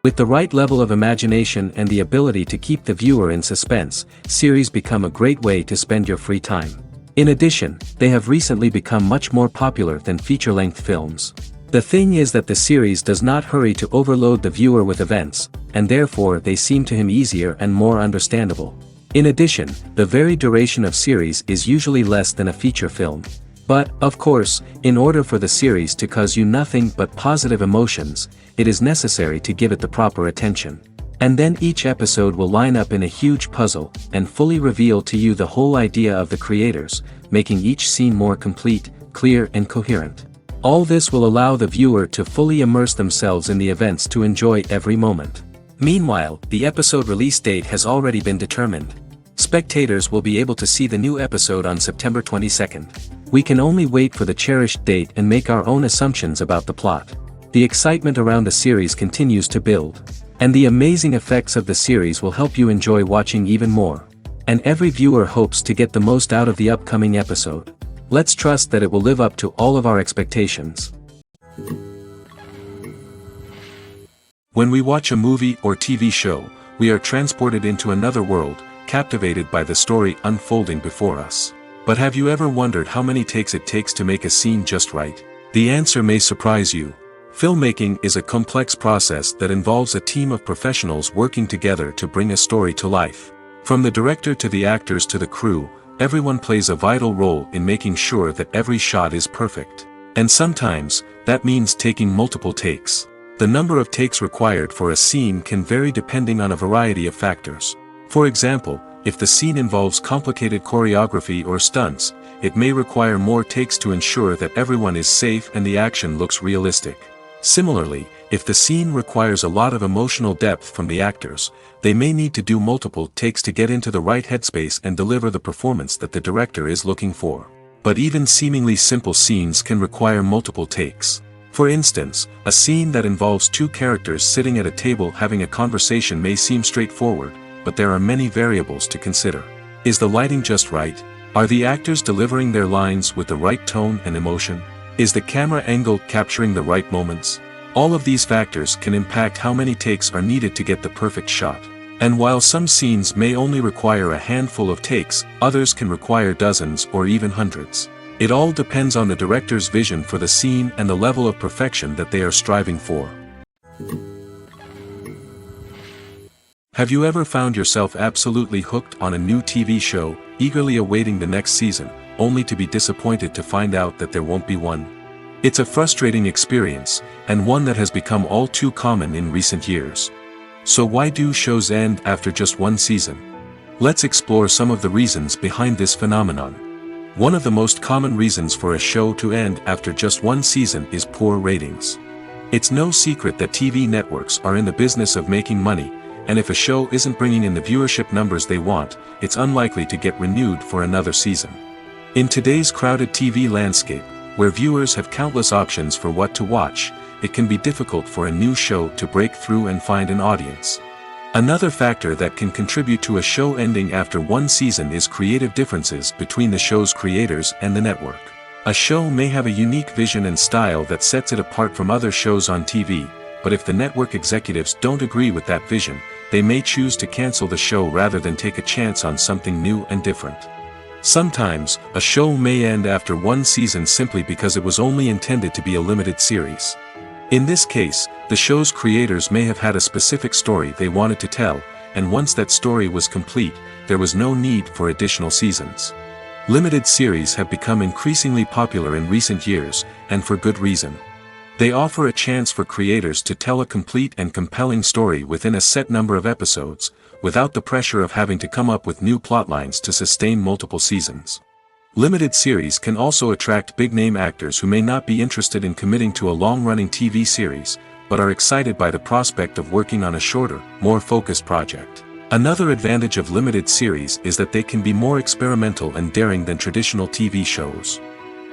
With the right level of imagination and the ability to keep the viewer in suspense, series become a great way to spend your free time. In addition, they have recently become much more popular than feature-length films. The thing is that the series does not hurry to overload the viewer with events, and therefore they seem to him easier and more understandable. In addition, the very duration of series is usually less than a feature film. But, of course, in order for the series to cause you nothing but positive emotions, it is necessary to give it the proper attention. And then each episode will line up in a huge puzzle, and fully reveal to you the whole idea of the creators, making each scene more complete, clear and coherent. All this will allow the viewer to fully immerse themselves in the events to enjoy every moment. Meanwhile, the episode release date has already been determined. Spectators will be able to see the new episode on September 22nd. We can only wait for the cherished date and make our own assumptions about the plot. The excitement around the series continues to build. And the amazing effects of the series will help you enjoy watching even more. And every viewer hopes to get the most out of the upcoming episode. Let's trust that it will live up to all of our expectations. When we watch a movie or TV show, we are transported into another world, captivated by the story unfolding before us. But have you ever wondered how many takes it takes to make a scene just right? The answer may surprise you. Filmmaking is a complex process that involves a team of professionals working together to bring a story to life. From the director to the actors to the crew, everyone plays a vital role in making sure that every shot is perfect. And sometimes, that means taking multiple takes. The number of takes required for a scene can vary depending on a variety of factors. For example, if the scene involves complicated choreography or stunts, it may require more takes to ensure that everyone is safe and the action looks realistic. Similarly, if the scene requires a lot of emotional depth from the actors, they may need to do multiple takes to get into the right headspace and deliver the performance that the director is looking for. But even seemingly simple scenes can require multiple takes. For instance, a scene that involves two characters sitting at a table having a conversation may seem straightforward, but there are many variables to consider. Is the lighting just right? Are the actors delivering their lines with the right tone and emotion? Is the camera angle capturing the right moments? All of these factors can impact how many takes are needed to get the perfect shot. And while some scenes may only require a handful of takes, others can require dozens or even hundreds. It all depends on the director's vision for the scene and the level of perfection that they are striving for. Have you ever found yourself absolutely hooked on a new TV show, eagerly awaiting the next season, only to be disappointed to find out that there won't be one? It's a frustrating experience, and one that has become all too common in recent years. So why do shows end after just one season? Let's explore some of the reasons behind this phenomenon. One of the most common reasons for a show to end after just one season is poor ratings. It's no secret that TV networks are in the business of making money, and if a show isn't bringing in the viewership numbers they want, it's unlikely to get renewed for another season. In today's crowded TV landscape, where viewers have countless options for what to watch, it can be difficult for a new show to break through and find an audience. Another factor that can contribute to a show ending after one season is creative differences between the show's creators and the network. A show may have a unique vision and style that sets it apart from other shows on TV, but if the network executives don't agree with that vision, they may choose to cancel the show rather than take a chance on something new and different. Sometimes, a show may end after one season simply because it was only intended to be a limited series. In this case, the show's creators may have had a specific story they wanted to tell, and once that story was complete, there was no need for additional seasons. Limited series have become increasingly popular in recent years, and for good reason. They offer a chance for creators to tell a complete and compelling story within a set number of episodes, without the pressure of having to come up with new plotlines to sustain multiple seasons. Limited series can also attract big-name actors who may not be interested in committing to a long-running TV series, but are excited by the prospect of working on a shorter, more focused project. Another advantage of limited series is that they can be more experimental and daring than traditional TV shows.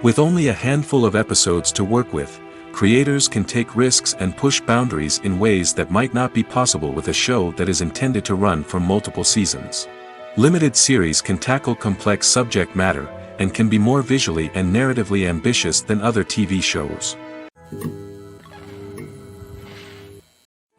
With only a handful of episodes to work with, creators can take risks and push boundaries in ways that might not be possible with a show that is intended to run for multiple seasons. Limited series can tackle complex subject matter, and can be more visually and narratively ambitious than other TV shows.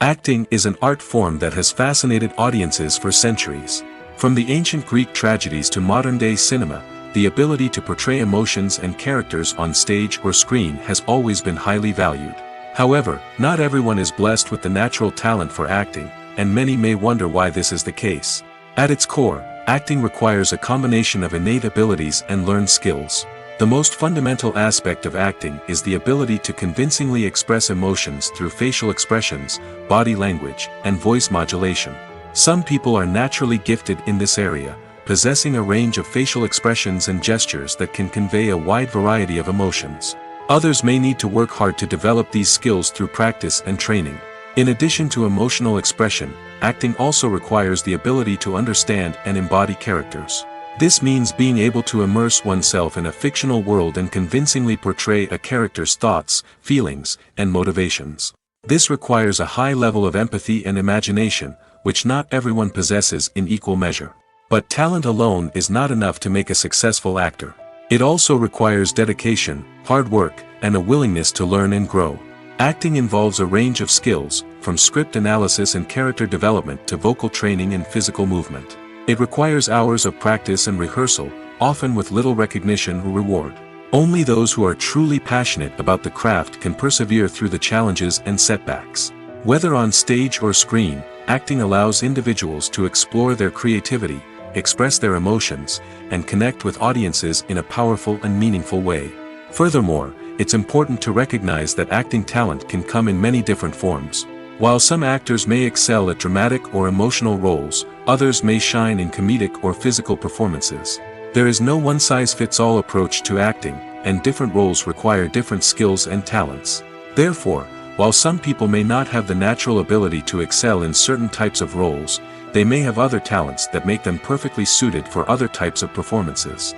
Acting is an art form that has fascinated audiences for centuries. From the ancient Greek tragedies to modern-day cinema, the ability to portray emotions and characters on stage or screen has always been highly valued. However, not everyone is blessed with the natural talent for acting, and many may wonder why this is the case. At its core, acting requires a combination of innate abilities and learned skills. The most fundamental aspect of acting is the ability to convincingly express emotions through facial expressions, body language, and voice modulation. Some people are naturally gifted in this area, possessing a range of facial expressions and gestures that can convey a wide variety of emotions. Others may need to work hard to develop these skills through practice and training. In addition to emotional expression, acting also requires the ability to understand and embody characters. This means being able to immerse oneself in a fictional world and convincingly portray a character's thoughts, feelings, and motivations. This requires a high level of empathy and imagination, which not everyone possesses in equal measure. But talent alone is not enough to make a successful actor. It also requires dedication, hard work, and a willingness to learn and grow. Acting involves a range of skills, from script analysis and character development to vocal training and physical movement. It requires hours of practice and rehearsal, often with little recognition or reward. Only those who are truly passionate about the craft can persevere through the challenges and setbacks. Whether on stage or screen, acting allows individuals to explore their creativity, express their emotions, and connect with audiences in a powerful and meaningful way. Furthermore, it's important to recognize that acting talent can come in many different forms. While some actors may excel at dramatic or emotional roles, others may shine in comedic or physical performances. There is no one-size-fits-all approach to acting, and different roles require different skills and talents. Therefore, while some people may not have the natural ability to excel in certain types of roles, they may have other talents that make them perfectly suited for other types of performances.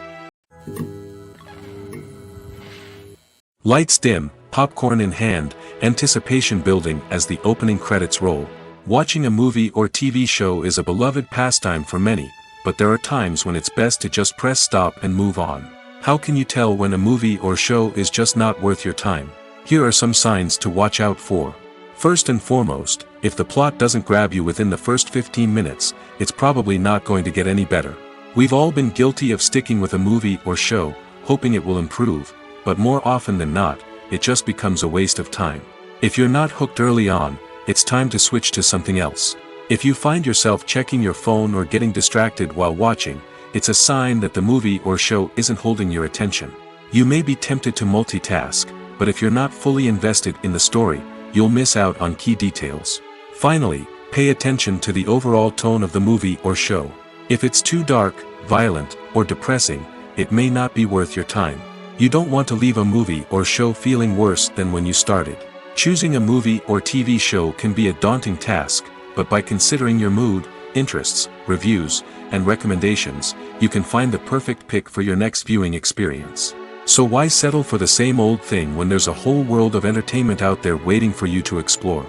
Lights dim, popcorn in hand, anticipation building as the opening credits roll. Watching a movie or TV show is a beloved pastime for many, but there are times when it's best to just press stop and move on. How can you tell when a movie or show is just not worth your time? Here are some signs to watch out for. First and foremost, if the plot doesn't grab you within the first 15 minutes, it's probably not going to get any better. We've all been guilty of sticking with a movie or show, hoping it will improve, but more often than not, it just becomes a waste of time. If you're not hooked early on, it's time to switch to something else. If you find yourself checking your phone or getting distracted while watching, it's a sign that the movie or show isn't holding your attention. You may be tempted to multitask, but if you're not fully invested in the story, you'll miss out on key details. Finally, pay attention to the overall tone of the movie or show. If it's too dark, violent, or depressing, it may not be worth your time. You don't want to leave a movie or show feeling worse than when you started. Choosing a movie or TV show can be a daunting task, but by considering your mood, interests, reviews, and recommendations, you can find the perfect pick for your next viewing experience. So why settle for the same old thing when there's a whole world of entertainment out there waiting for you to explore?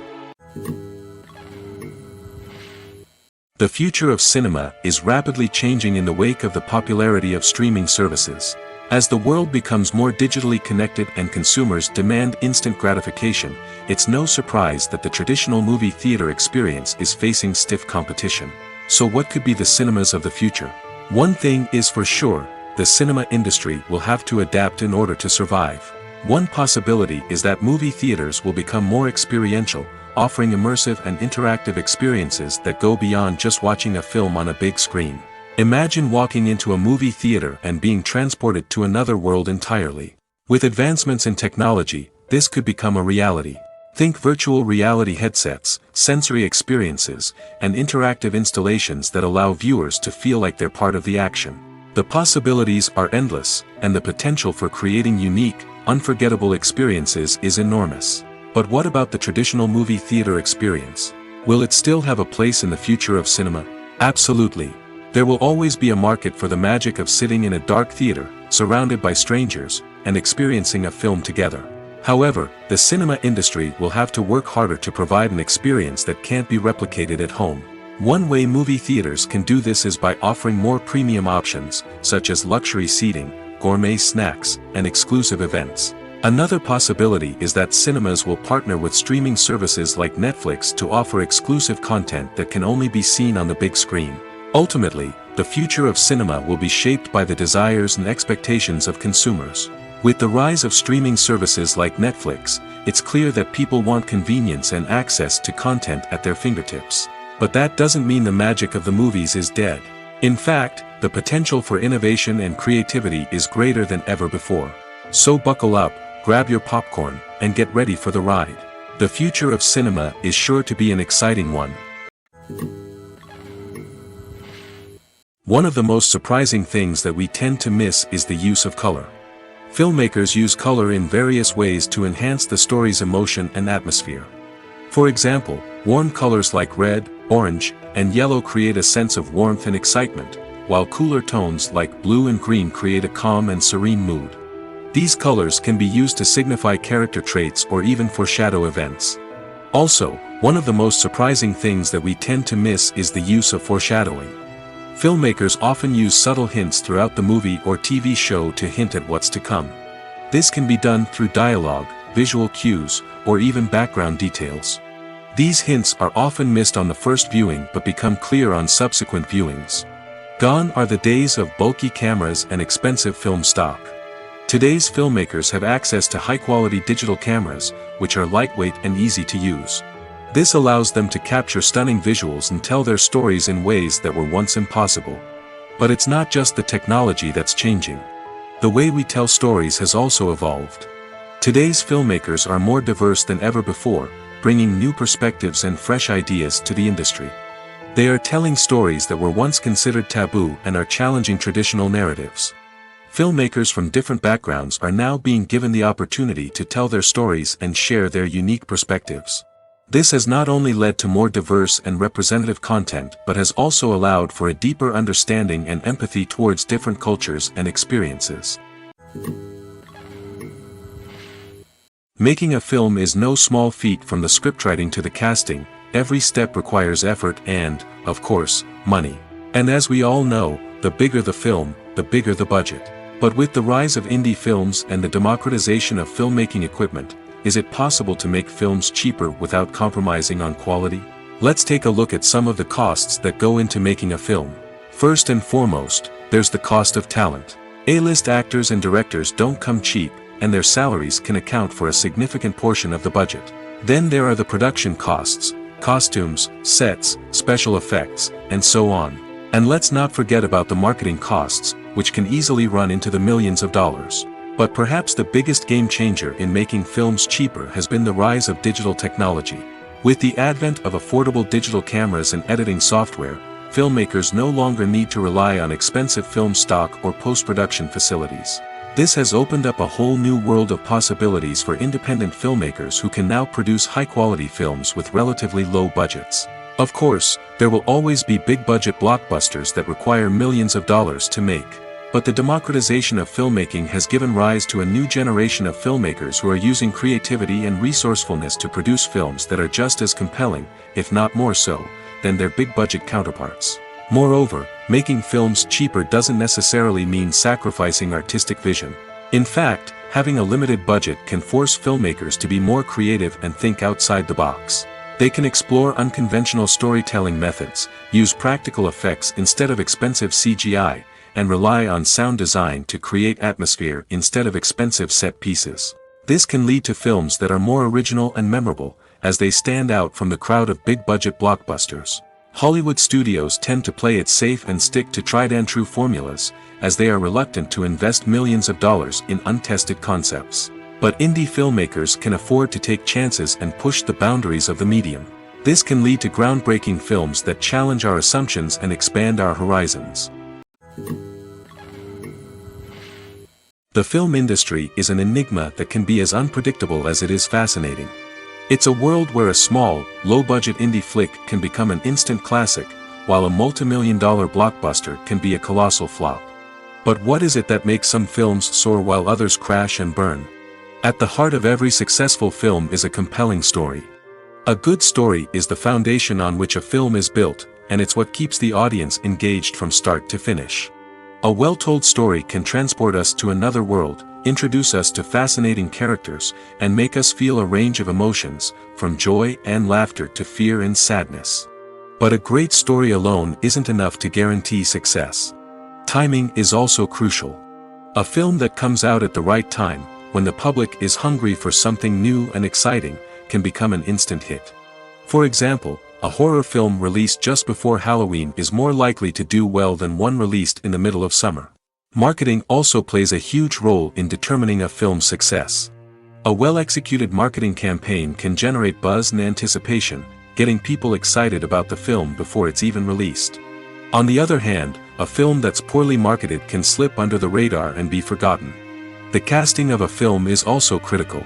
The future of cinema is rapidly changing in the wake of the popularity of streaming services. As the world becomes more digitally connected and consumers demand instant gratification, it's no surprise that the traditional movie theater experience is facing stiff competition. So what could be the cinemas of the future? One thing is for sure, the cinema industry will have to adapt in order to survive. One possibility is that movie theaters will become more experiential, offering immersive and interactive experiences that go beyond just watching a film on a big screen. Imagine walking into a movie theater and being transported to another world entirely. With advancements in technology, this could become a reality. Think virtual reality headsets, sensory experiences, and interactive installations that allow viewers to feel like they're part of the action. The possibilities are endless, and the potential for creating unique, unforgettable experiences is enormous. But what about the traditional movie theater experience? Will it still have a place in the future of cinema? Absolutely. There will always be a market for the magic of sitting in a dark theater, surrounded by strangers, and experiencing a film together. However, the cinema industry will have to work harder to provide an experience that can't be replicated at home. One way movie theaters can do this is by offering more premium options, such as luxury seating, gourmet snacks, and exclusive events. Another possibility is that cinemas will partner with streaming services like Netflix to offer exclusive content that can only be seen on the big screen. Ultimately, the future of cinema will be shaped by the desires and expectations of consumers. With the rise of streaming services like Netflix, it's clear that people want convenience and access to content at their fingertips. But that doesn't mean the magic of the movies is dead. In fact, the potential for innovation and creativity is greater than ever before. So buckle up, grab your popcorn, and get ready for the ride. The future of cinema is sure to be an exciting one. One of the most surprising things that we tend to miss is the use of color. Filmmakers use color in various ways to enhance the story's emotion and atmosphere. For example, warm colors like red, orange, and yellow create a sense of warmth and excitement, while cooler tones like blue and green create a calm and serene mood. These colors can be used to signify character traits or even foreshadow events. Also, one of the most surprising things that we tend to miss is the use of foreshadowing. Filmmakers often use subtle hints throughout the movie or TV show to hint at what's to come. This can be done through dialogue, visual cues, or even background details. These hints are often missed on the first viewing but become clear on subsequent viewings. Gone are the days of bulky cameras and expensive film stock. Today's filmmakers have access to high-quality digital cameras, which are lightweight and easy to use. This allows them to capture stunning visuals and tell their stories in ways that were once impossible. But it's not just the technology that's changing. The way we tell stories has also evolved. Today's filmmakers are more diverse than ever before, bringing new perspectives and fresh ideas to the industry. They are telling stories that were once considered taboo and are challenging traditional narratives. Filmmakers from different backgrounds are now being given the opportunity to tell their stories and share their unique perspectives. This has not only led to more diverse and representative content but has also allowed for a deeper understanding and empathy towards different cultures and experiences. Making a film is no small feat. From the scriptwriting to the casting, every step requires effort and, of course, money. And as we all know, the bigger the film, the bigger the budget. But with the rise of indie films and the democratization of filmmaking equipment, is it possible to make films cheaper without compromising on quality? Let's take a look at some of the costs that go into making a film. First and foremost, there's the cost of talent. A-list actors and directors don't come cheap, and their salaries can account for a significant portion of the budget. Then there are the production costs, costumes, sets, special effects, and so on. And let's not forget about the marketing costs, which can easily run into the millions of dollars. But perhaps the biggest game changer in making films cheaper has been the rise of digital technology. With the advent of affordable digital cameras and editing software, filmmakers no longer need to rely on expensive film stock or post-production facilities. This has opened up a whole new world of possibilities for independent filmmakers who can now produce high-quality films with relatively low budgets. Of course, there will always be big-budget blockbusters that require millions of dollars to make. But the democratization of filmmaking has given rise to a new generation of filmmakers who are using creativity and resourcefulness to produce films that are just as compelling, if not more so, than their big-budget counterparts. Moreover, making films cheaper doesn't necessarily mean sacrificing artistic vision. In fact, having a limited budget can force filmmakers to be more creative and think outside the box. They can explore unconventional storytelling methods, use practical effects instead of expensive CGI, and rely on sound design to create atmosphere instead of expensive set pieces. This can lead to films that are more original and memorable, as they stand out from the crowd of big-budget blockbusters. Hollywood studios tend to play it safe and stick to tried-and-true formulas, as they are reluctant to invest millions of dollars in untested concepts. But indie filmmakers can afford to take chances and push the boundaries of the medium. This can lead to groundbreaking films that challenge our assumptions and expand our horizons. The film industry is an enigma that can be as unpredictable as it is fascinating. It's a world where a small, low-budget indie flick can become an instant classic, while a multi-million-dollar blockbuster can be a colossal flop. But what is it that makes some films soar while others crash and burn? At the heart of every successful film is a compelling story. A good story is the foundation on which a film is built, and it's what keeps the audience engaged from start to finish. A well-told story can transport us to another world, introduce us to fascinating characters, and make us feel a range of emotions, from joy and laughter to fear and sadness. But a great story alone isn't enough to guarantee success. Timing is also crucial. A film that comes out at the right time, when the public is hungry for something new and exciting, can become an instant hit. For example, a horror film released just before Halloween is more likely to do well than one released in the middle of summer. Marketing also plays a huge role in determining a film's success. A well-executed marketing campaign can generate buzz and anticipation, getting people excited about the film before it's even released. On the other hand, a film that's poorly marketed can slip under the radar and be forgotten. The casting of a film is also critical.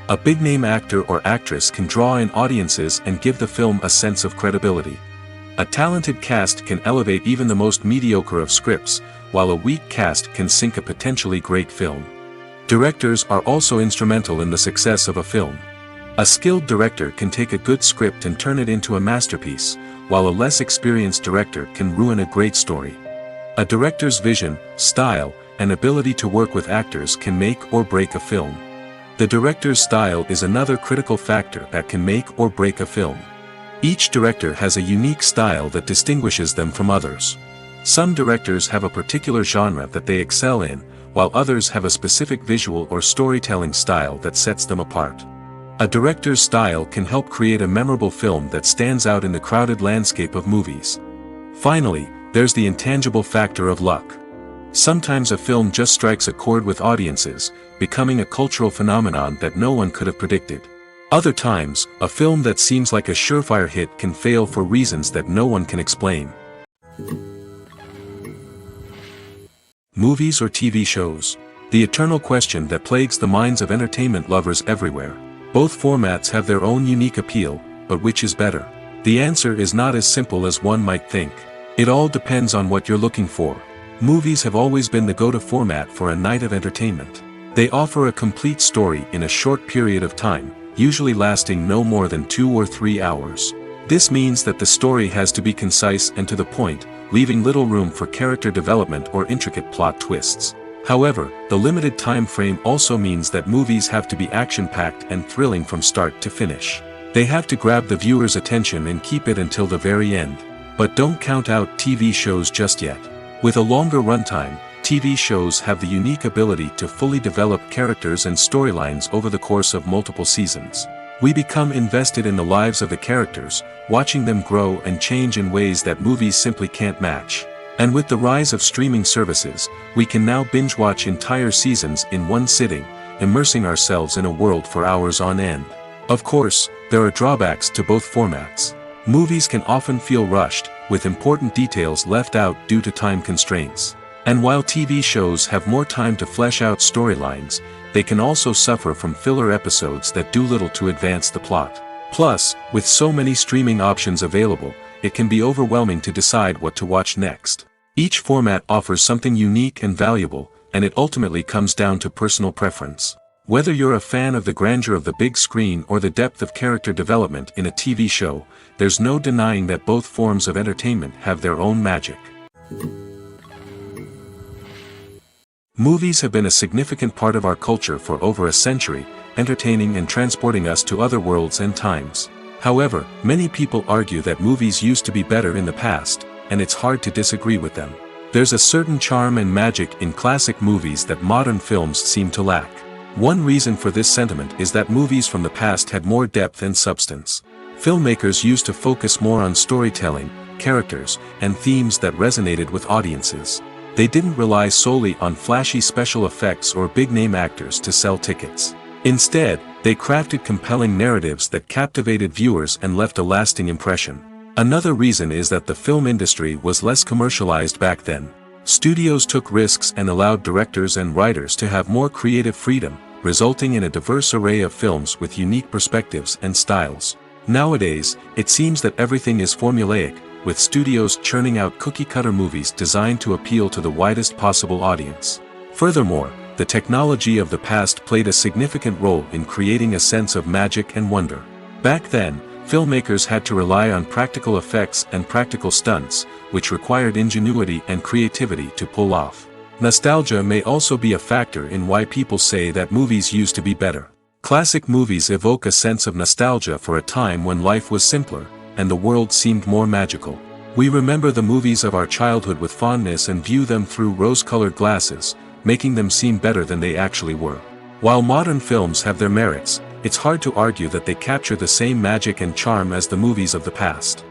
A big-name actor or actress can draw in audiences and give the film a sense of credibility. A talented cast can elevate even the most mediocre of scripts, while a weak cast can sink a potentially great film. Directors are also instrumental in the success of a film. A skilled director can take a good script and turn it into a masterpiece, while a less experienced director can ruin a great story. A director's vision, style, and ability to work with actors can make or break a film. The director's style is another critical factor that can make or break a film. Each director has a unique style that distinguishes them from others. Some directors have a particular genre that they excel in, while others have a specific visual or storytelling style that sets them apart. A director's style can help create a memorable film that stands out in the crowded landscape of movies. Finally, there's the intangible factor of luck. Sometimes a film just strikes a chord with audiences, becoming a cultural phenomenon that no one could have predicted. Other times, a film that seems like a surefire hit can fail for reasons that no one can explain. Movies or TV shows? The eternal question that plagues the minds of entertainment lovers everywhere. Both formats have their own unique appeal, but which is better? The answer is not as simple as one might think. It all depends on what you're looking for. Movies have always been the go-to format for a night of entertainment. They offer a complete story in a short period of time, usually lasting no more than 2 or 3 hours. This means that the story has to be concise and to the point, leaving little room for character development or intricate plot twists. However, the limited time frame also means that movies have to be action-packed and thrilling from start to finish. They have to grab the viewer's attention and keep it until the very end. But don't count out TV shows just yet. With a longer runtime, TV shows have the unique ability to fully develop characters and storylines over the course of multiple seasons. We become invested in the lives of the characters, watching them grow and change in ways that movies simply can't match. And with the rise of streaming services, we can now binge-watch entire seasons in one sitting, immersing ourselves in a world for hours on end. Of course, there are drawbacks to both formats. Movies can often feel rushed, with important details left out due to time constraints. And while TV shows have more time to flesh out storylines, they can also suffer from filler episodes that do little to advance the plot. Plus, with so many streaming options available, it can be overwhelming to decide what to watch next. Each format offers something unique and valuable, and it ultimately comes down to personal preference. Whether you're a fan of the grandeur of the big screen or the depth of character development in a TV show, there's no denying that both forms of entertainment have their own magic. Movies have been a significant part of our culture for over a century, entertaining and transporting us to other worlds and times. However, many people argue that movies used to be better in the past, and it's hard to disagree with them. There's a certain charm and magic in classic movies that modern films seem to lack. One reason for this sentiment is that movies from the past had more depth and substance. Filmmakers used to focus more on storytelling, characters, and themes that resonated with audiences. They didn't rely solely on flashy special effects or big-name actors to sell tickets. Instead, they crafted compelling narratives that captivated viewers and left a lasting impression. Another reason is that the film industry was less commercialized back then. Studios took risks and allowed directors and writers to have more creative freedom, resulting in a diverse array of films with unique perspectives and styles. Nowadays, it seems that everything is formulaic, with studios churning out cookie-cutter movies designed to appeal to the widest possible audience. Furthermore, the technology of the past played a significant role in creating a sense of magic and wonder. Back then, filmmakers had to rely on practical effects and practical stunts, which required ingenuity and creativity to pull off. Nostalgia may also be a factor in why people say that movies used to be better. Classic movies evoke a sense of nostalgia for a time when life was simpler, and the world seemed more magical. We remember the movies of our childhood with fondness and view them through rose-colored glasses, making them seem better than they actually were. While modern films have their merits, it's hard to argue that they capture the same magic and charm as the movies of the past.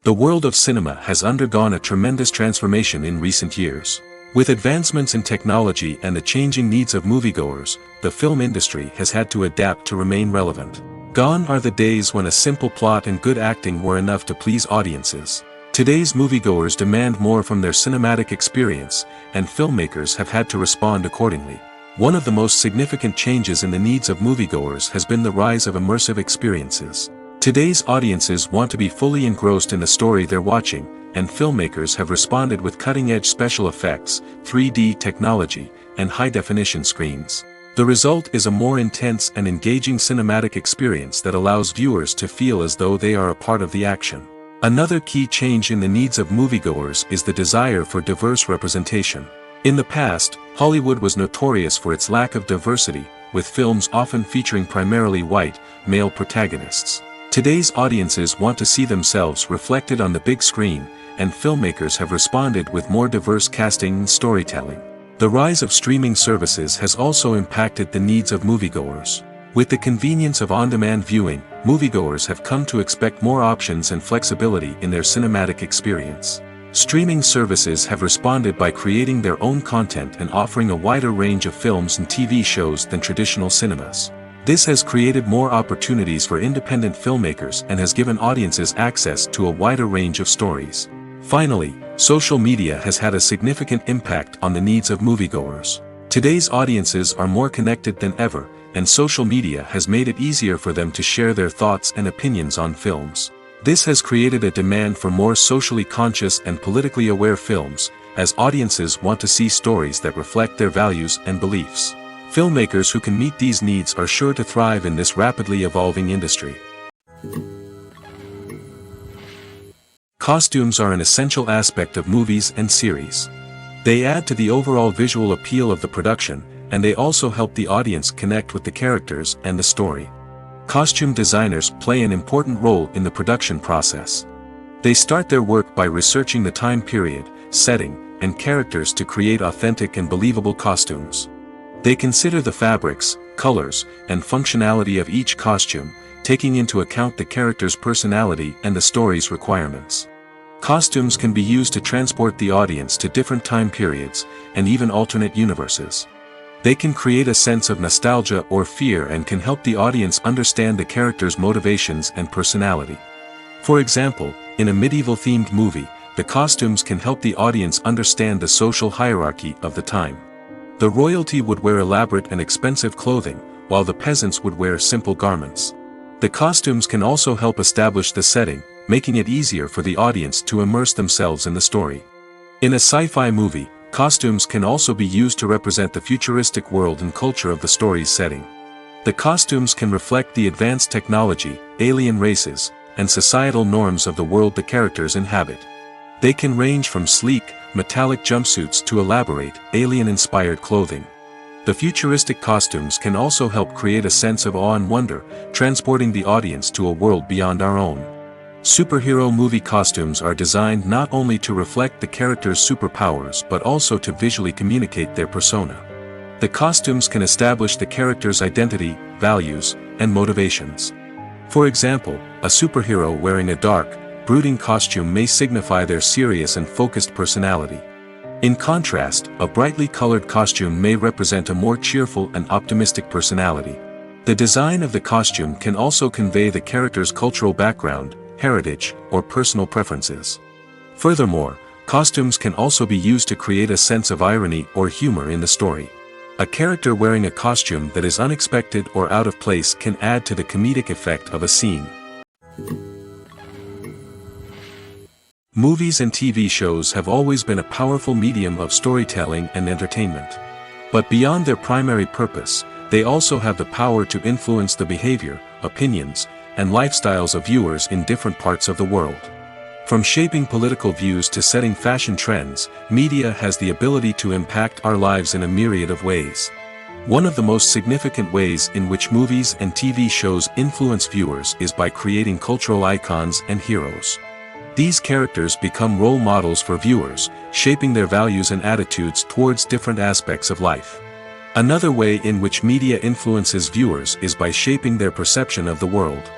The world of cinema has undergone a tremendous transformation in recent years. With advancements in technology and the changing needs of moviegoers, the film industry has had to adapt to remain relevant. Gone are the days when a simple plot and good acting were enough to please audiences. Today's moviegoers demand more from their cinematic experience, and filmmakers have had to respond accordingly. One of the most significant changes in the needs of moviegoers has been the rise of immersive experiences. Today's audiences want to be fully engrossed in the story they're watching, and filmmakers have responded with cutting-edge special effects, 3D technology, and high-definition screens. The result is a more intense and engaging cinematic experience that allows viewers to feel as though they are a part of the action. Another key change in the needs of moviegoers is the desire for diverse representation. In the past, Hollywood was notorious for its lack of diversity, with films often featuring primarily white, male protagonists. Today's audiences want to see themselves reflected on the big screen, and filmmakers have responded with more diverse casting and storytelling. The rise of streaming services has also impacted the needs of moviegoers. With the convenience of on-demand viewing, moviegoers have come to expect more options and flexibility in their cinematic experience. Streaming services have responded by creating their own content and offering a wider range of films and TV shows than traditional cinemas. This has created more opportunities for independent filmmakers and has given audiences access to a wider range of stories. Finally, social media has had a significant impact on the needs of moviegoers. Today's audiences are more connected than ever, and social media has made it easier for them to share their thoughts and opinions on films. This has created a demand for more socially conscious and politically aware films, as audiences want to see stories that reflect their values and beliefs. Filmmakers who can meet these needs are sure to thrive in this rapidly evolving industry. Costumes are an essential aspect of movies and series. They add to the overall visual appeal of the production, and they also help the audience connect with the characters and the story. Costume designers play an important role in the production process. They start their work by researching the time period, setting, and characters to create authentic and believable costumes. They consider the fabrics, colors, and functionality of each costume, taking into account the character's personality and the story's requirements. Costumes can be used to transport the audience to different time periods, and even alternate universes. They can create a sense of nostalgia or fear and can help the audience understand the character's motivations and personality. For example, in a medieval-themed movie, the costumes can help the audience understand the social hierarchy of the time. The royalty would wear elaborate and expensive clothing, while the peasants would wear simple garments. The costumes can also help establish the setting, making it easier for the audience to immerse themselves in the story. In a sci-fi movie, costumes can also be used to represent the futuristic world and culture of the story's setting. The costumes can reflect the advanced technology, alien races, and societal norms of the world the characters inhabit. They can range from sleek, metallic jumpsuits to elaborate, alien-inspired clothing. The futuristic costumes can also help create a sense of awe and wonder, transporting the audience to a world beyond our own. Superhero movie costumes are designed not only to reflect the character's superpowers but also to visually communicate their persona. The costumes can establish the character's identity, values, and motivations. For example, a superhero wearing a dark, brooding costume may signify their serious and focused personality. In contrast, a brightly colored costume may represent a more cheerful and optimistic personality. The design of the costume can also convey the character's cultural background, heritage, or personal preferences. Furthermore, costumes can also be used to create a sense of irony or humor in the story. A character wearing a costume that is unexpected or out of place can add to the comedic effect of a scene. Movies and TV shows have always been a powerful medium of storytelling and entertainment. But beyond their primary purpose, they also have the power to influence the behavior, opinions, and lifestyles of viewers in different parts of the world. From shaping political views to setting fashion trends, media has the ability to impact our lives in a myriad of ways. One of the most significant ways in which movies and TV shows influence viewers is by creating cultural icons and heroes. These characters become role models for viewers, shaping their values and attitudes towards different aspects of life. Another way in which media influences viewers is by shaping their perception of the world.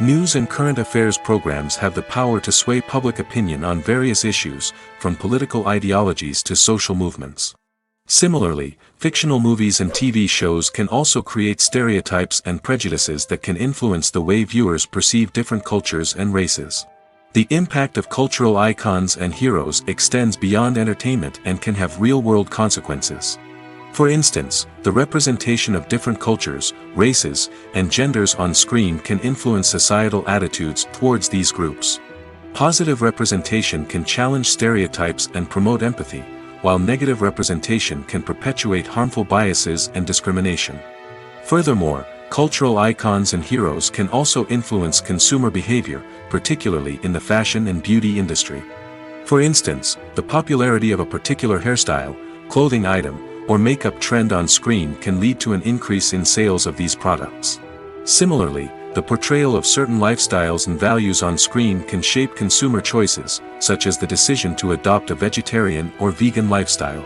News and current affairs programs have the power to sway public opinion on various issues, from political ideologies to social movements. Similarly, fictional movies and TV shows can also create stereotypes and prejudices that can influence the way viewers perceive different cultures and races. The impact of cultural icons and heroes extends beyond entertainment and can have real-world consequences. For instance, the representation of different cultures, races, and genders on screen can influence societal attitudes towards these groups. Positive representation can challenge stereotypes and promote empathy, while negative representation can perpetuate harmful biases and discrimination. Furthermore, cultural icons and heroes can also influence consumer behavior, particularly in the fashion and beauty industry. For instance, the popularity of a particular hairstyle, clothing item, or makeup trend on screen can lead to an increase in sales of these products. Similarly, the portrayal of certain lifestyles and values on screen can shape consumer choices, such as the decision to adopt a vegetarian or vegan lifestyle.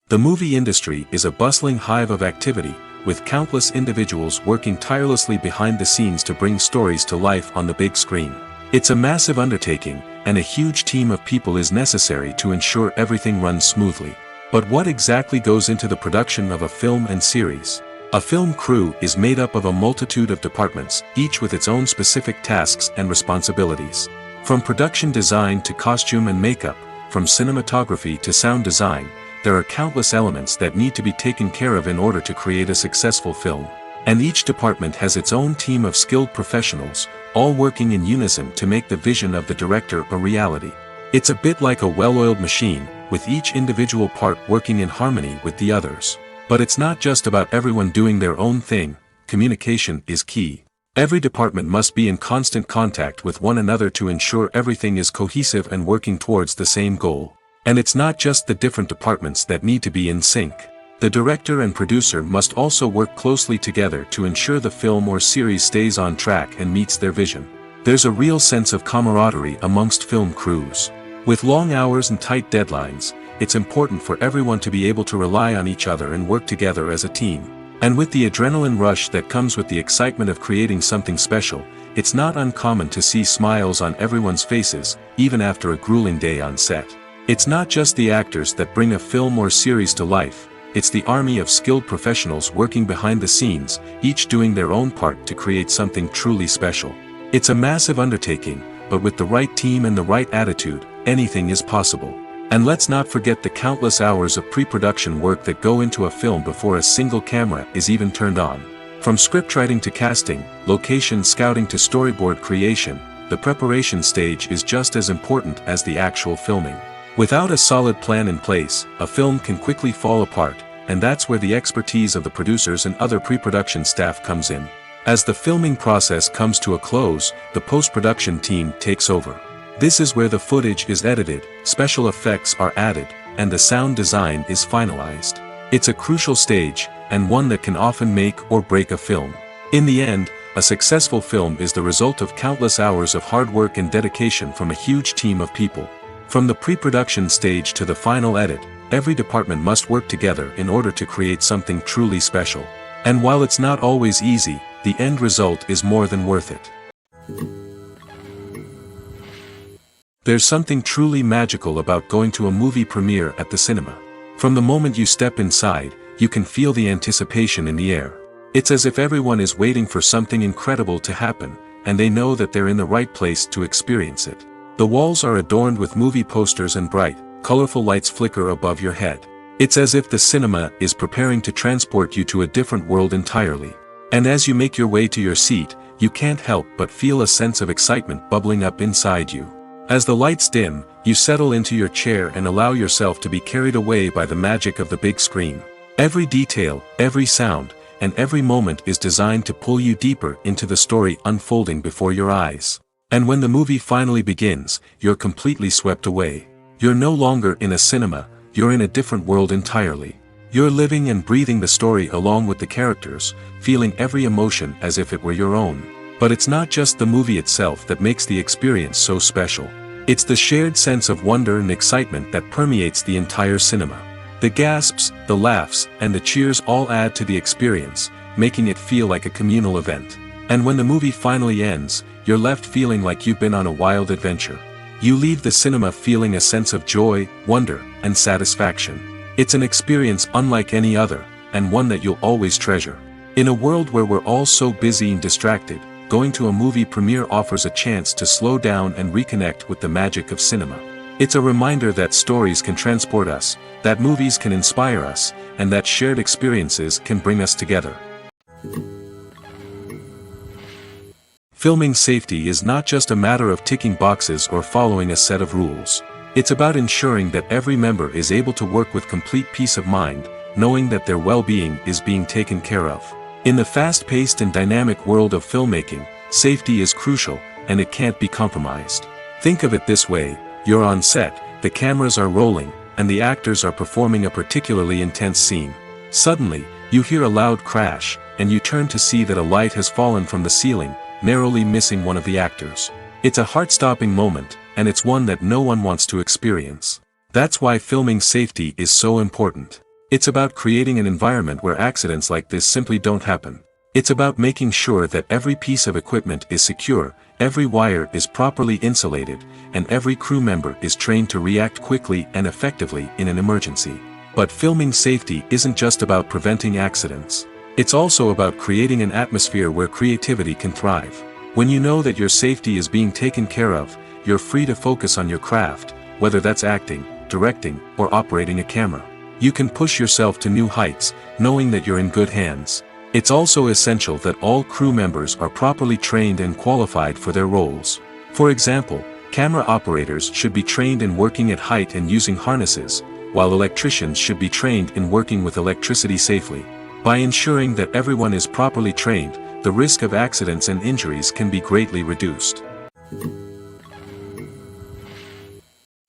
The movie industry is a bustling hive of activity, with countless individuals working tirelessly behind the scenes to bring stories to life on the big screen. It's a massive undertaking, and a huge team of people is necessary to ensure everything runs smoothly. But what exactly goes into the production of a film and series? A film crew is made up of a multitude of departments, each with its own specific tasks and responsibilities. From production design to costume and makeup, from cinematography to sound design, there are countless elements that need to be taken care of in order to create a successful film. And each department has its own team of skilled professionals, all working in unison to make the vision of the director a reality. It's a bit like a well-oiled machine, with each individual part working in harmony with the others. But it's not just about everyone doing their own thing. Communication is key. Every department must be in constant contact with one another to ensure everything is cohesive and working towards the same goal. And it's not just the different departments that need to be in sync. The director and producer must also work closely together to ensure the film or series stays on track and meets their vision. There's a real sense of camaraderie amongst film crews. With long hours and tight deadlines, it's important for everyone to be able to rely on each other and work together as a team. And with the adrenaline rush that comes with the excitement of creating something special, it's not uncommon to see smiles on everyone's faces, even after a grueling day on set. It's not just the actors that bring a film or series to life, it's the army of skilled professionals working behind the scenes, each doing their own part to create something truly special. It's a massive undertaking, but with the right team and the right attitude, anything is possible. And let's not forget the countless hours of pre-production work that go into a film before a single camera is even turned on. From scriptwriting to casting, location scouting to storyboard creation, the preparation stage is just as important as the actual filming. Without a solid plan in place, a film can quickly fall apart, and that's where the expertise of the producers and other pre-production staff comes in. As the filming process comes to a close, the post-production team takes over. This is where the footage is edited, special effects are added, and the sound design is finalized. It's a crucial stage, and one that can often make or break a film. In the end, a successful film is the result of countless hours of hard work and dedication from a huge team of people. From the pre-production stage to the final edit, every department must work together in order to create something truly special. And while it's not always easy, the end result is more than worth it. There's something truly magical about going to a movie premiere at the cinema. From the moment you step inside, you can feel the anticipation in the air. It's as if everyone is waiting for something incredible to happen, and they know that they're in the right place to experience it. The walls are adorned with movie posters and bright, colorful lights flicker above your head. It's as if the cinema is preparing to transport you to a different world entirely. And as you make your way to your seat, you can't help but feel a sense of excitement bubbling up inside you. As the lights dim, you settle into your chair and allow yourself to be carried away by the magic of the big screen. Every detail, every sound, and every moment is designed to pull you deeper into the story unfolding before your eyes. And when the movie finally begins, you're completely swept away. You're no longer in a cinema, you're in a different world entirely. You're living and breathing the story along with the characters, feeling every emotion as if it were your own. But it's not just the movie itself that makes the experience so special. It's the shared sense of wonder and excitement that permeates the entire cinema. The gasps, the laughs, and the cheers all add to the experience, making it feel like a communal event. And when the movie finally ends, you're left feeling like you've been on a wild adventure. You leave the cinema feeling a sense of joy, wonder, and satisfaction. It's an experience unlike any other, and one that you'll always treasure. In a world where we're all so busy and distracted, going to a movie premiere offers a chance to slow down and reconnect with the magic of cinema. It's a reminder that stories can transport us, that movies can inspire us, and that shared experiences can bring us together. Filming safety is not just a matter of ticking boxes or following a set of rules. It's about ensuring that every member is able to work with complete peace of mind, knowing that their well-being is being taken care of. In the fast-paced and dynamic world of filmmaking, safety is crucial, and it can't be compromised. Think of it this way: you're on set, the cameras are rolling, and the actors are performing a particularly intense scene. Suddenly, you hear a loud crash, and you turn to see that a light has fallen from the ceiling, narrowly missing one of the actors. It's a heart-stopping moment, and it's one that no one wants to experience. That's why filming safety is so important. It's about creating an environment where accidents like this simply don't happen. It's about making sure that every piece of equipment is secure, every wire is properly insulated, and every crew member is trained to react quickly and effectively in an emergency. But filming safety isn't just about preventing accidents. It's also about creating an atmosphere where creativity can thrive. When you know that your safety is being taken care of, you're free to focus on your craft, whether that's acting, directing, or operating a camera. You can push yourself to new heights, knowing that you're in good hands. It's also essential that all crew members are properly trained and qualified for their roles. For example, camera operators should be trained in working at height and using harnesses, while electricians should be trained in working with electricity safely. By ensuring that everyone is properly trained, the risk of accidents and injuries can be greatly reduced.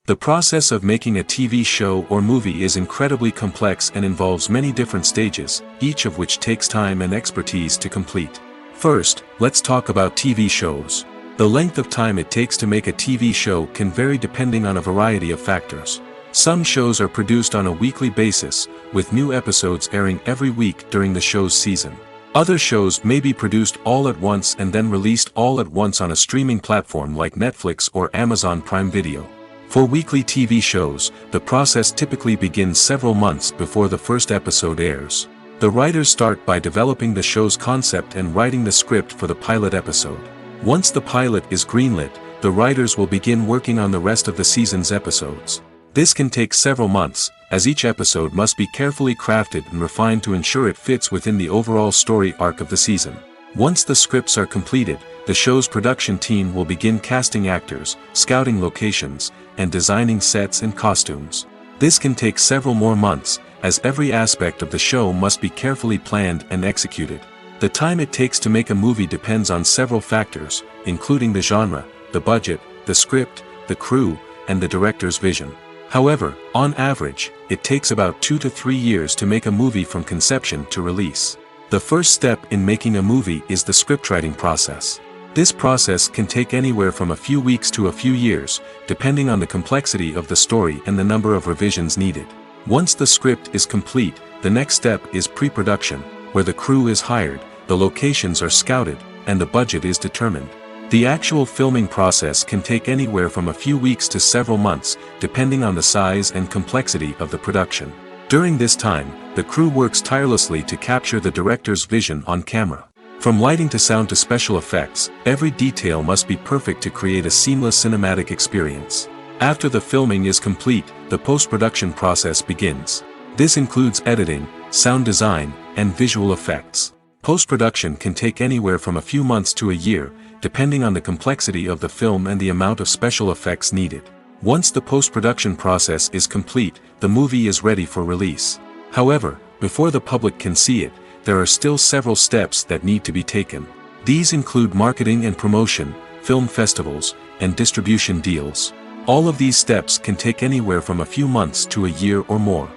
The process of making a TV show or movie is incredibly complex and involves many different stages, each of which takes time and expertise to complete. First, let's talk about TV shows. The length of time it takes to make a TV show can vary depending on a variety of factors. Some shows are produced on a weekly basis, with new episodes airing every week during the show's season. Other shows may be produced all at once and then released all at once on a streaming platform like Netflix or Amazon Prime Video. For weekly TV shows, the process typically begins several months before the first episode airs. The writers start by developing the show's concept and writing the script for the pilot episode. Once the pilot is greenlit, the writers will begin working on the rest of the season's episodes. This can take several months, as each episode must be carefully crafted and refined to ensure it fits within the overall story arc of the season. Once the scripts are completed, the show's production team will begin casting actors, scouting locations, and designing sets and costumes. This can take several more months, as every aspect of the show must be carefully planned and executed. The time it takes to make a movie depends on several factors, including the genre, the budget, the script, the crew, and the director's vision. However, on average, it takes about 2 to 3 years to make a movie from conception to release. The first step in making a movie is the scriptwriting process. This process can take anywhere from a few weeks to a few years, depending on the complexity of the story and the number of revisions needed. Once the script is complete, the next step is pre-production, where the crew is hired, the locations are scouted, and the budget is determined. The actual filming process can take anywhere from a few weeks to several months, depending on the size and complexity of the production. During this time, the crew works tirelessly to capture the director's vision on camera. From lighting to sound to special effects, every detail must be perfect to create a seamless cinematic experience. After the filming is complete, the post-production process begins. This includes editing, sound design, and visual effects. Post-production can take anywhere from a few months to a year, depending on the complexity of the film and the amount of special effects needed. Once the post-production process is complete, the movie is ready for release. However, before the public can see it, there are still several steps that need to be taken. These include marketing and promotion, film festivals, and distribution deals. All of these steps can take anywhere from a few months to a year or more.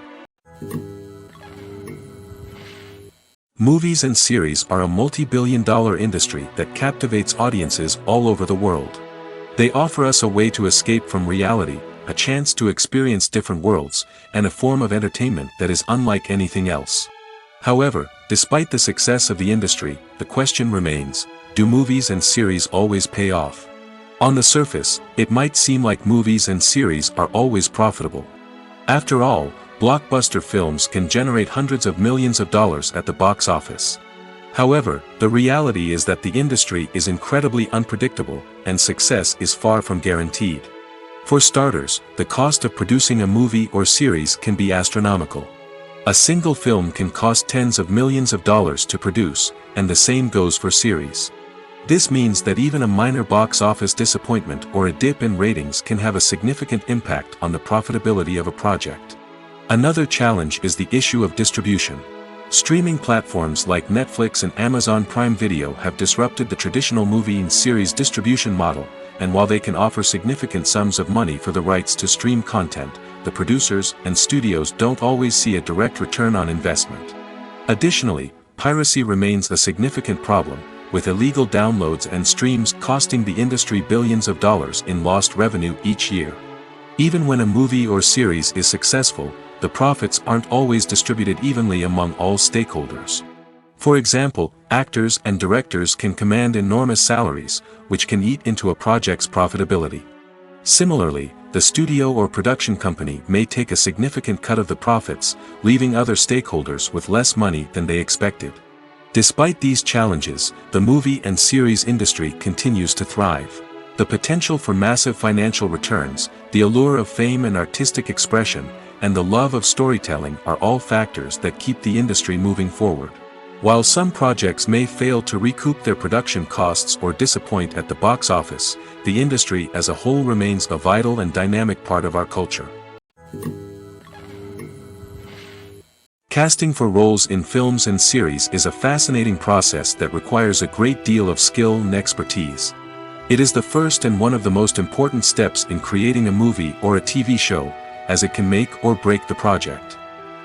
Movies and series are a multi-billion-dollar industry that captivates audiences all over the world. They offer us a way to escape from reality, a chance to experience different worlds, and a form of entertainment that is unlike anything else. However, despite the success of the industry, the question remains, do movies and series always pay off? On the surface, it might seem like movies and series are always profitable. After all, blockbuster films can generate hundreds of millions of dollars at the box office. However, the reality is that the industry is incredibly unpredictable, and success is far from guaranteed. For starters, the cost of producing a movie or series can be astronomical. A single film can cost tens of millions of dollars to produce, and the same goes for series. This means that even a minor box office disappointment or a dip in ratings can have a significant impact on the profitability of a project. Another challenge is the issue of distribution. Streaming platforms like Netflix and Amazon Prime Video have disrupted the traditional movie and series distribution model, and while they can offer significant sums of money for the rights to stream content, the producers and studios don't always see a direct return on investment. Additionally, piracy remains a significant problem, with illegal downloads and streams costing the industry billions of dollars in lost revenue each year. Even when a movie or series is successful, the profits aren't always distributed evenly among all stakeholders. For example, actors and directors can command enormous salaries, which can eat into a project's profitability. Similarly, the studio or production company may take a significant cut of the profits, leaving other stakeholders with less money than they expected. Despite these challenges, the movie and series industry continues to thrive. The potential for massive financial returns, the allure of fame and artistic expression, and the love of storytelling are all factors that keep the industry moving forward. While some projects may fail to recoup their production costs or disappoint at the box office, the industry as a whole remains a vital and dynamic part of our culture. Casting for roles in films and series is a fascinating process that requires a great deal of skill and expertise. It is the first and one of the most important steps in creating a movie or a TV show, as it can make or break the project.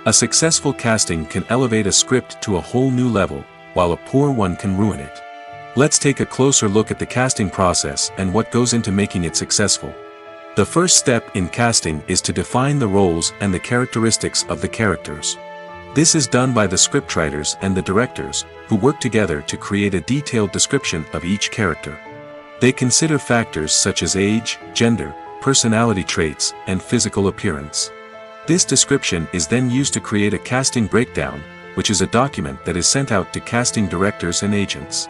A successful casting can elevate a script to a whole new level, while a poor one can ruin it. Let's take a closer look at the casting process and what goes into making it successful. The first step in casting is to define the roles and the characteristics of the characters. This is done by the scriptwriters and the directors, who work together to create a detailed description of each character. They consider factors such as age, gender, personality traits, and physical appearance. This description is then used to create a casting breakdown, which is a document that is sent out to casting directors and agents.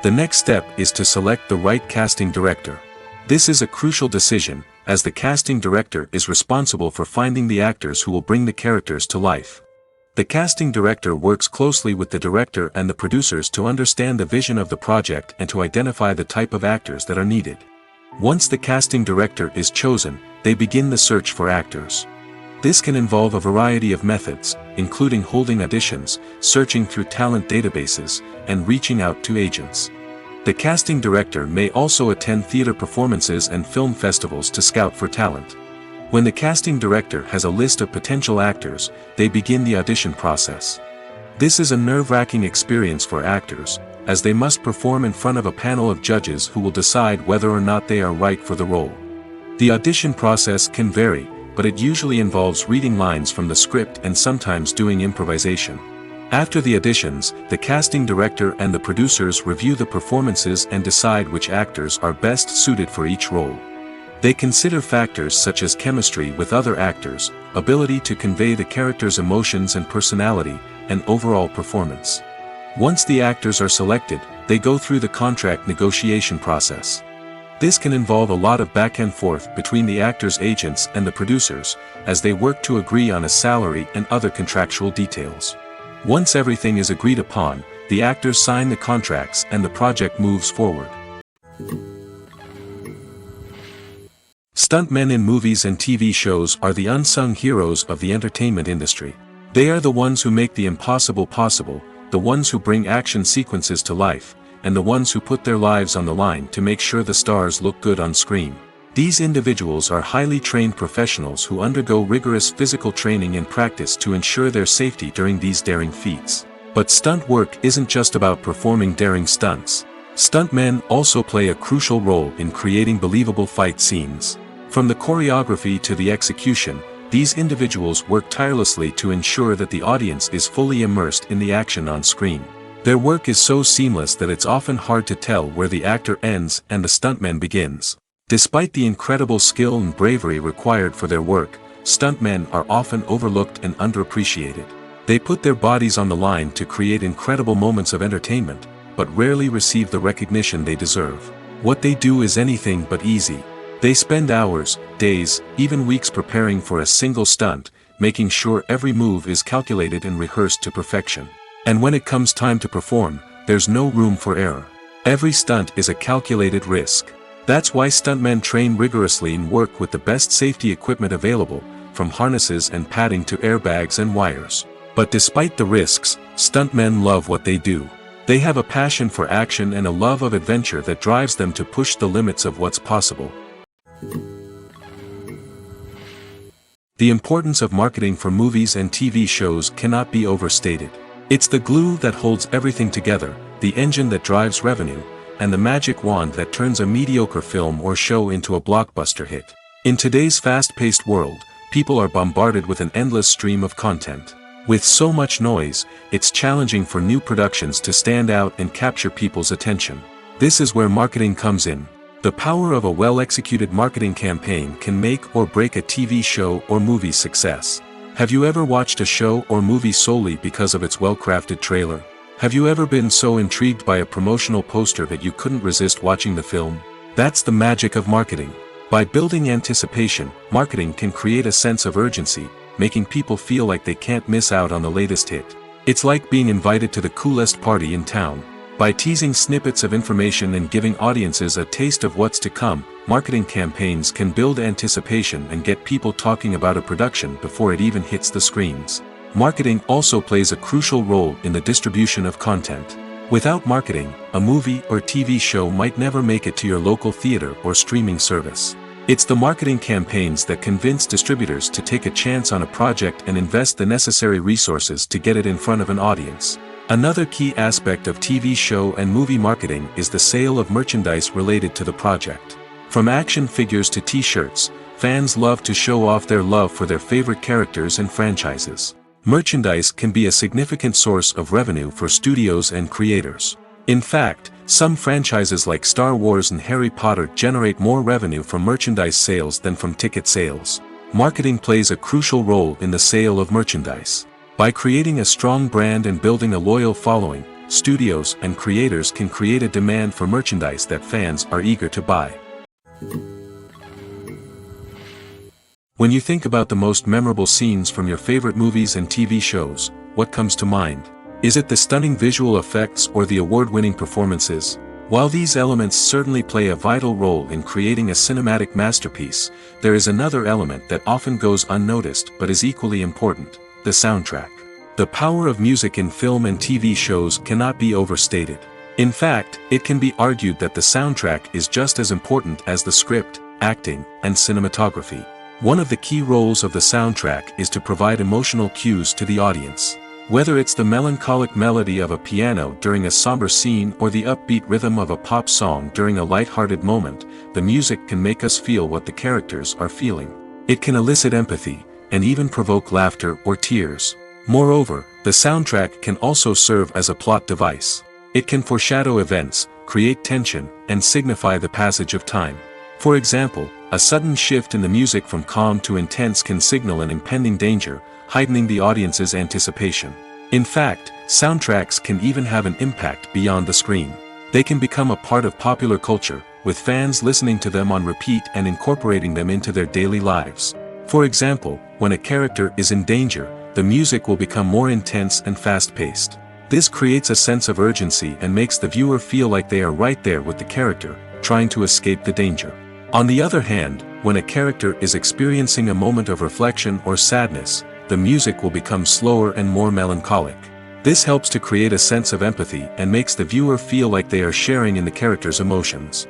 The next step is to select the right casting director. This is a crucial decision, as the casting director is responsible for finding the actors who will bring the characters to life. The casting director works closely with the director and the producers to understand the vision of the project and to identify the type of actors that are needed. Once the casting director is chosen, they begin the search for actors. This can involve a variety of methods, including holding auditions, searching through talent databases, and reaching out to agents. The casting director may also attend theater performances and film festivals to scout for talent. When the casting director has a list of potential actors, they begin the audition process. This is a nerve-wracking experience for actors, as they must perform in front of a panel of judges who will decide whether or not they are right for the role. The audition process can vary, but it usually involves reading lines from the script and sometimes doing improvisation. After the auditions, the casting director and the producers review the performances and decide which actors are best suited for each role. They consider factors such as chemistry with other actors, ability to convey the character's emotions and personality, and overall performance. Once the actors are selected, they go through the contract negotiation process. This can involve a lot of back and forth between the actors' agents and the producers, as they work to agree on a salary and other contractual details. Once everything is agreed upon, the actors sign the contracts and the project moves forward. Stuntmen in movies and TV shows are the unsung heroes of the entertainment industry. They are the ones who make the impossible possible, the ones who bring action sequences to life, and the ones who put their lives on the line to make sure the stars look good on screen. These individuals are highly trained professionals who undergo rigorous physical training and practice to ensure their safety during these daring feats. But stunt work isn't just about performing daring stunts. Stuntmen also play a crucial role in creating believable fight scenes. From the choreography to the execution, these individuals work tirelessly to ensure that the audience is fully immersed in the action on screen. Their work is so seamless that it's often hard to tell where the actor ends and the stuntman begins. Despite the incredible skill and bravery required for their work, stuntmen are often overlooked and underappreciated. They put their bodies on the line to create incredible moments of entertainment, but rarely receive the recognition they deserve. What they do is anything but easy. They spend hours, days, even weeks preparing for a single stunt, making sure every move is calculated and rehearsed to perfection. And when it comes time to perform, there's no room for error. Every stunt is a calculated risk. That's why stuntmen train rigorously and work with the best safety equipment available, from harnesses and padding to airbags and wires. But despite the risks, stuntmen love what they do. They have a passion for action and a love of adventure that drives them to push the limits of what's possible. The importance of marketing for movies and TV shows cannot be overstated. It's the glue that holds everything together, the engine that drives revenue, and the magic wand that turns a mediocre film or show into a blockbuster hit. In today's fast-paced world, people are bombarded with an endless stream of content. With so much noise, it's challenging for new productions to stand out and capture people's attention. This is where marketing comes in. The power of a well-executed marketing campaign can make or break a TV show or movie's success. Have you ever watched a show or movie solely because of its well-crafted trailer? Have you ever been so intrigued by a promotional poster that you couldn't resist watching the film? That's the magic of marketing. By building anticipation, marketing can create a sense of urgency, making people feel like they can't miss out on the latest hit. It's like being invited to the coolest party in town. By teasing snippets of information and giving audiences a taste of what's to come, marketing campaigns can build anticipation and get people talking about a production before it even hits the screens. Marketing also plays a crucial role in the distribution of content. Without marketing, a movie or TV show might never make it to your local theater or streaming service. It's the marketing campaigns that convince distributors to take a chance on a project and invest the necessary resources to get it in front of an audience. Another key aspect of TV show and movie marketing is the sale of merchandise related to the project. From action figures to t-shirts, fans love to show off their love for their favorite characters and franchises. Merchandise can be a significant source of revenue for studios and creators. In fact, some franchises like Star Wars and Harry Potter generate more revenue from merchandise sales than from ticket sales. Marketing plays a crucial role in the sale of merchandise. By creating a strong brand and building a loyal following, studios and creators can create a demand for merchandise that fans are eager to buy. When you think about the most memorable scenes from your favorite movies and TV shows, what comes to mind? Is it the stunning visual effects or the award-winning performances? While these elements certainly play a vital role in creating a cinematic masterpiece, there is another element that often goes unnoticed but is equally important: the soundtrack. The power of music in film and TV shows cannot be overstated. In fact, it can be argued that the soundtrack is just as important as the script, acting, and cinematography. One of the key roles of the soundtrack is to provide emotional cues to the audience. Whether it's the melancholic melody of a piano during a somber scene or the upbeat rhythm of a pop song during a light-hearted moment, the music can make us feel what the characters are feeling. It can elicit empathy, and even provoke laughter or tears. Moreover, the soundtrack can also serve as a plot device. It can foreshadow events, create tension, and signify the passage of time. For example, a sudden shift in the music from calm to intense can signal an impending danger, heightening the audience's anticipation. In fact, soundtracks can even have an impact beyond the screen. They can become a part of popular culture, with fans listening to them on repeat and incorporating them into their daily lives. For example, when a character is in danger, the music will become more intense and fast-paced. This creates a sense of urgency and makes the viewer feel like they are right there with the character, trying to escape the danger. On the other hand, when a character is experiencing a moment of reflection or sadness, the music will become slower and more melancholic. This helps to create a sense of empathy and makes the viewer feel like they are sharing in the character's emotions.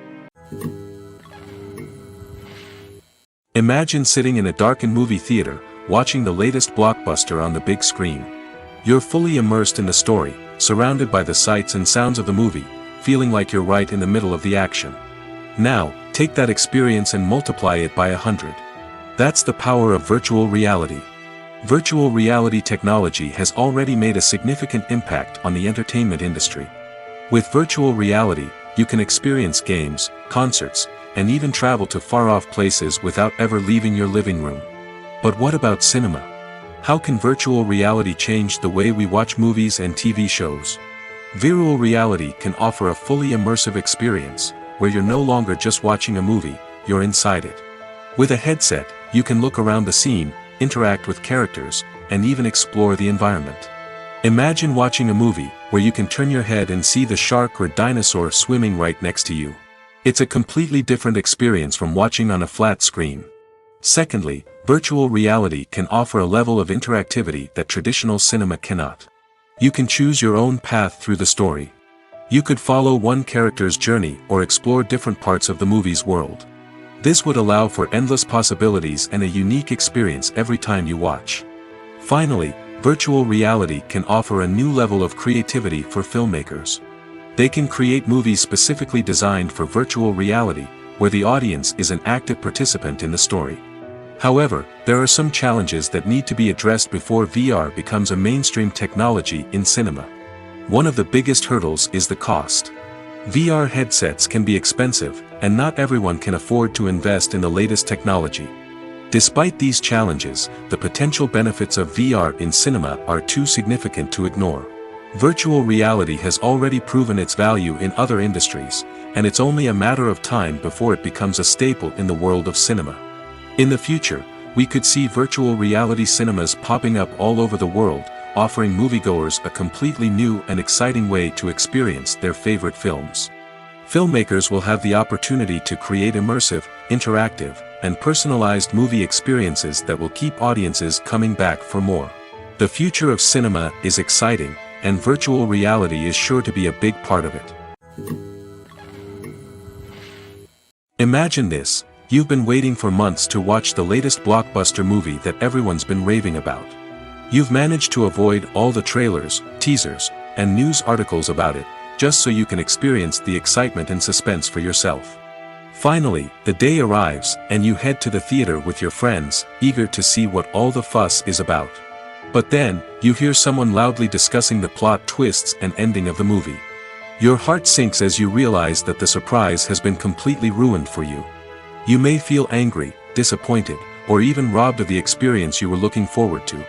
Imagine sitting in a darkened movie theater, watching the latest blockbuster on the big screen. You're fully immersed in the story, surrounded by the sights and sounds of the movie, feeling like you're right in the middle of the action. Now, take that experience and multiply it by 100. That's the power of virtual reality. Virtual reality technology has already made a significant impact on the entertainment industry. With virtual reality, you can experience games, concerts, and even travel to far-off places without ever leaving your living room. But what about cinema? How can virtual reality change the way we watch movies and TV shows? Virtual reality can offer a fully immersive experience, where you're no longer just watching a movie, you're inside it. With a headset, you can look around the scene, interact with characters, and even explore the environment. Imagine watching a movie where you can turn your head and see the shark or dinosaur swimming right next to you. It's a completely different experience from watching on a flat screen. Secondly, virtual reality can offer a level of interactivity that traditional cinema cannot. You can choose your own path through the story. You could follow one character's journey or explore different parts of the movie's world. This would allow for endless possibilities and a unique experience every time you watch. Finally, virtual reality can offer a new level of creativity for filmmakers. They can create movies specifically designed for virtual reality, where the audience is an active participant in the story. However, there are some challenges that need to be addressed before VR becomes a mainstream technology in cinema. One of the biggest hurdles is the cost. VR headsets can be expensive, and not everyone can afford to invest in the latest technology. Despite these challenges, the potential benefits of VR in cinema are too significant to ignore. Virtual reality has already proven its value in other industries, and it's only a matter of time before it becomes a staple in the world of cinema. In the future, we could see virtual reality cinemas popping up all over the world, offering moviegoers a completely new and exciting way to experience their favorite films. Filmmakers will have the opportunity to create immersive, interactive, and personalized movie experiences that will keep audiences coming back for more. The future of cinema is exciting, and virtual reality is sure to be a big part of it. Imagine this: you've been waiting for months to watch the latest blockbuster movie that everyone's been raving about. You've managed to avoid all the trailers, teasers, and news articles about it, just so you can experience the excitement and suspense for yourself. Finally, the day arrives, and you head to the theater with your friends, eager to see what all the fuss is about. But then, you hear someone loudly discussing the plot twists and ending of the movie. Your heart sinks as you realize that the surprise has been completely ruined for you. You may feel angry, disappointed, or even robbed of the experience you were looking forward to.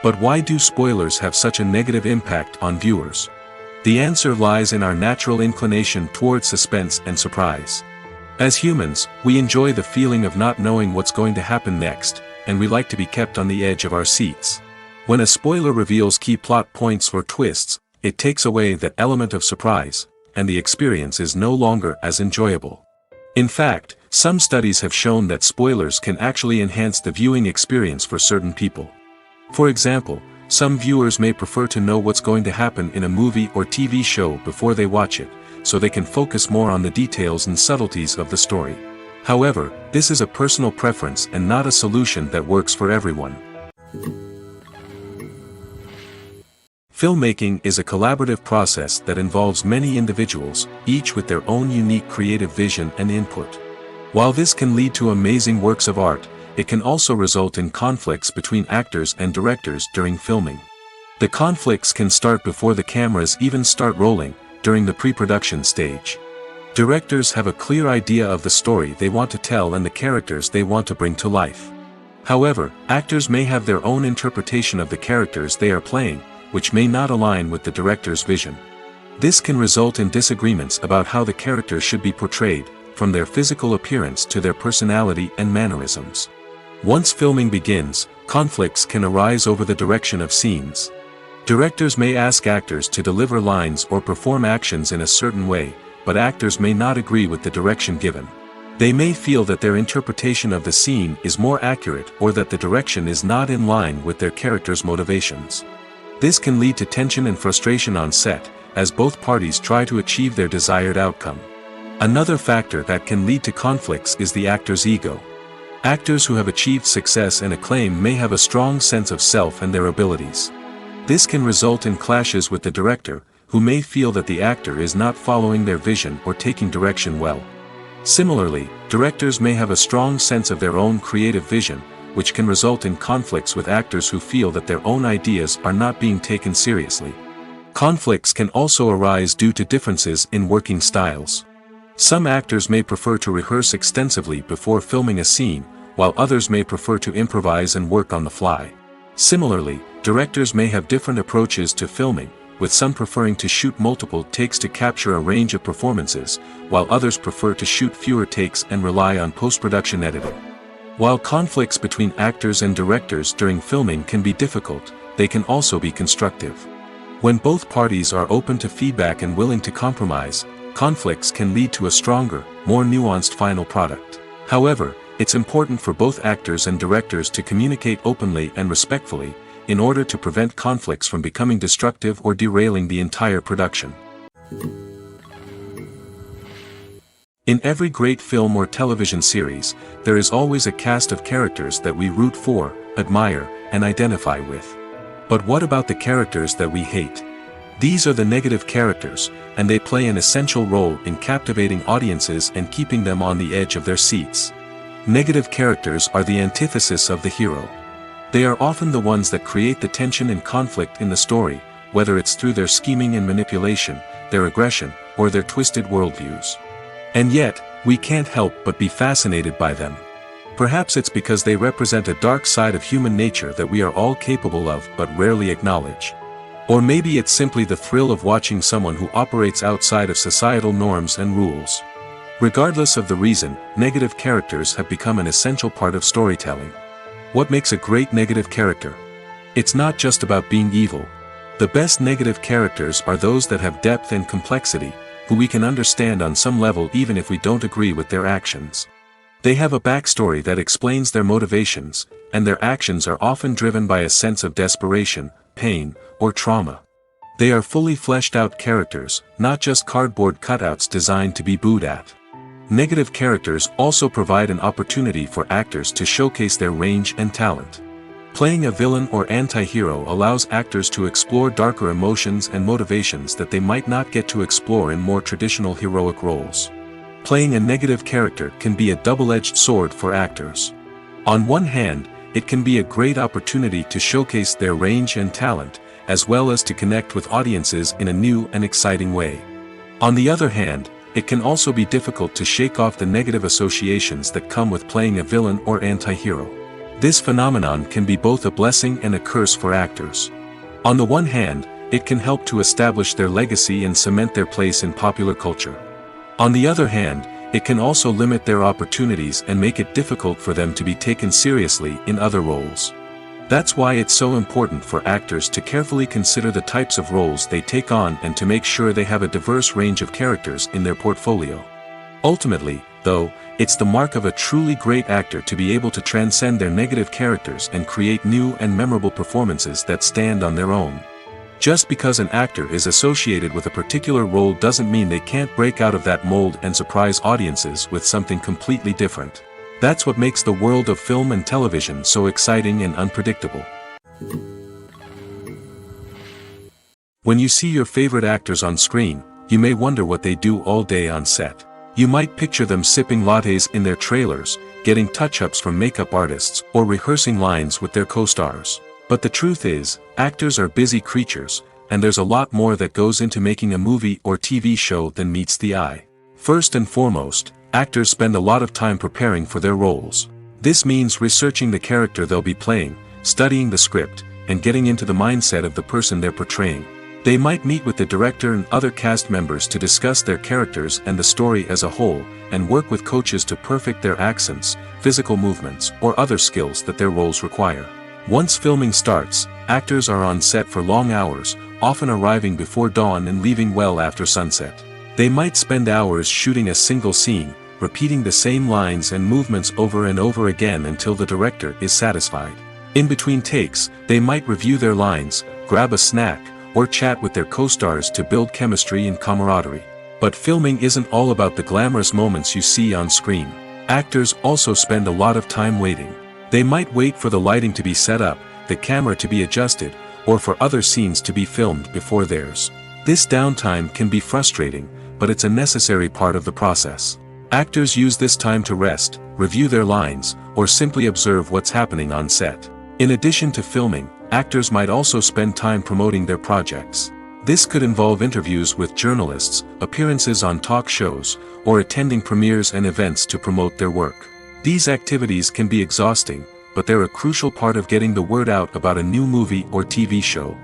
But why do spoilers have such a negative impact on viewers? The answer lies in our natural inclination toward suspense and surprise. As humans, we enjoy the feeling of not knowing what's going to happen next, and we like to be kept on the edge of our seats. When a spoiler reveals key plot points or twists, it takes away that element of surprise, and the experience is no longer as enjoyable. In fact, some studies have shown that spoilers can actually enhance the viewing experience for certain people. For example, some viewers may prefer to know what's going to happen in a movie or TV show before they watch it, so they can focus more on the details and subtleties of the story. However, this is a personal preference and not a solution that works for everyone. Filmmaking is a collaborative process that involves many individuals, each with their own unique creative vision and input. While this can lead to amazing works of art, it can also result in conflicts between actors and directors during filming. The conflicts can start before the cameras even start rolling, during the pre-production stage. Directors have a clear idea of the story they want to tell and the characters they want to bring to life. However, actors may have their own interpretation of the characters they are playing, which may not align with the director's vision. This can result in disagreements about how the characters should be portrayed, from their physical appearance to their personality and mannerisms. Once filming begins, conflicts can arise over the direction of scenes. Directors may ask actors to deliver lines or perform actions in a certain way, but actors may not agree with the direction given. They may feel that their interpretation of the scene is more accurate or that the direction is not in line with their character's motivations. This can lead to tension and frustration on set, as both parties try to achieve their desired outcome. Another factor that can lead to conflicts is the actor's ego. Actors who have achieved success and acclaim may have a strong sense of self and their abilities. This can result in clashes with the director, who may feel that the actor is not following their vision or taking direction well. Similarly, directors may have a strong sense of their own creative vision, which can result in conflicts with actors who feel that their own ideas are not being taken seriously. Conflicts can also arise due to differences in working styles. Some actors may prefer to rehearse extensively before filming a scene, while others may prefer to improvise and work on the fly. Similarly, directors may have different approaches to filming, with some preferring to shoot multiple takes to capture a range of performances, while others prefer to shoot fewer takes and rely on post-production editing. While conflicts between actors and directors during filming can be difficult, they can also be constructive. When both parties are open to feedback and willing to compromise, conflicts can lead to a stronger, more nuanced final product. However, it's important for both actors and directors to communicate openly and respectfully, in order to prevent conflicts from becoming destructive or derailing the entire production. In every great film or television series, there is always a cast of characters that we root for, admire, and identify with. But what about the characters that we hate? These are the negative characters, and they play an essential role in captivating audiences and keeping them on the edge of their seats. Negative characters are the antithesis of the hero. They are often the ones that create the tension and conflict in the story, whether it's through their scheming and manipulation, their aggression, or their twisted worldviews. And yet, we can't help but be fascinated by them. Perhaps it's because they represent a dark side of human nature that we are all capable of but rarely acknowledge. Or maybe it's simply the thrill of watching someone who operates outside of societal norms and rules. Regardless of the reason, negative characters have become an essential part of storytelling. What makes a great negative character? It's not just about being evil. The best negative characters are those that have depth and complexity, who we can understand on some level even if we don't agree with their actions. They have a backstory that explains their motivations, and their actions are often driven by a sense of desperation, pain, or trauma. They are fully fleshed out characters, not just cardboard cutouts designed to be booed at. Negative characters also provide an opportunity for actors to showcase their range and talent. Playing a villain or anti-hero allows actors to explore darker emotions and motivations that they might not get to explore in more traditional heroic roles. Playing a negative character can be a double-edged sword for actors. On one hand, it can be a great opportunity to showcase their range and talent, as well as to connect with audiences in a new and exciting way. On the other hand, it can also be difficult to shake off the negative associations that come with playing a villain or anti-hero. This phenomenon can be both a blessing and a curse for actors. On the one hand, it can help to establish their legacy and cement their place in popular culture. On the other hand, it can also limit their opportunities and make it difficult for them to be taken seriously in other roles. That's why it's so important for actors to carefully consider the types of roles they take on and to make sure they have a diverse range of characters in their portfolio. Ultimately, though, it's the mark of a truly great actor to be able to transcend their negative characters and create new and memorable performances that stand on their own. Just because an actor is associated with a particular role doesn't mean they can't break out of that mold and surprise audiences with something completely different. That's what makes the world of film and television so exciting and unpredictable. When you see your favorite actors on screen, you may wonder what they do all day on set. You might picture them sipping lattes in their trailers, getting touch-ups from makeup artists, or rehearsing lines with their co-stars. But the truth is, actors are busy creatures, and there's a lot more that goes into making a movie or TV show than meets the eye. First and foremost, actors spend a lot of time preparing for their roles. This means researching the character they'll be playing, studying the script, and getting into the mindset of the person they're portraying. They might meet with the director and other cast members to discuss their characters and the story as a whole, and work with coaches to perfect their accents, physical movements, or other skills that their roles require. Once filming starts, actors are on set for long hours, often arriving before dawn and leaving well after sunset. They might spend hours shooting a single scene, repeating the same lines and movements over and over again until the director is satisfied. In between takes, they might review their lines, grab a snack, or chat with their co-stars to build chemistry and camaraderie. But filming isn't all about the glamorous moments you see on screen. Actors also spend a lot of time waiting. They might wait for the lighting to be set up, the camera to be adjusted, or for other scenes to be filmed before theirs. This downtime can be frustrating, but it's a necessary part of the process. Actors use this time to rest, review their lines, or simply observe what's happening on set. In addition to filming, actors might also spend time promoting their projects. This could involve interviews with journalists, appearances on talk shows, or attending premieres and events to promote their work. These activities can be exhausting, but they're a crucial part of getting the word out about a new movie or TV show.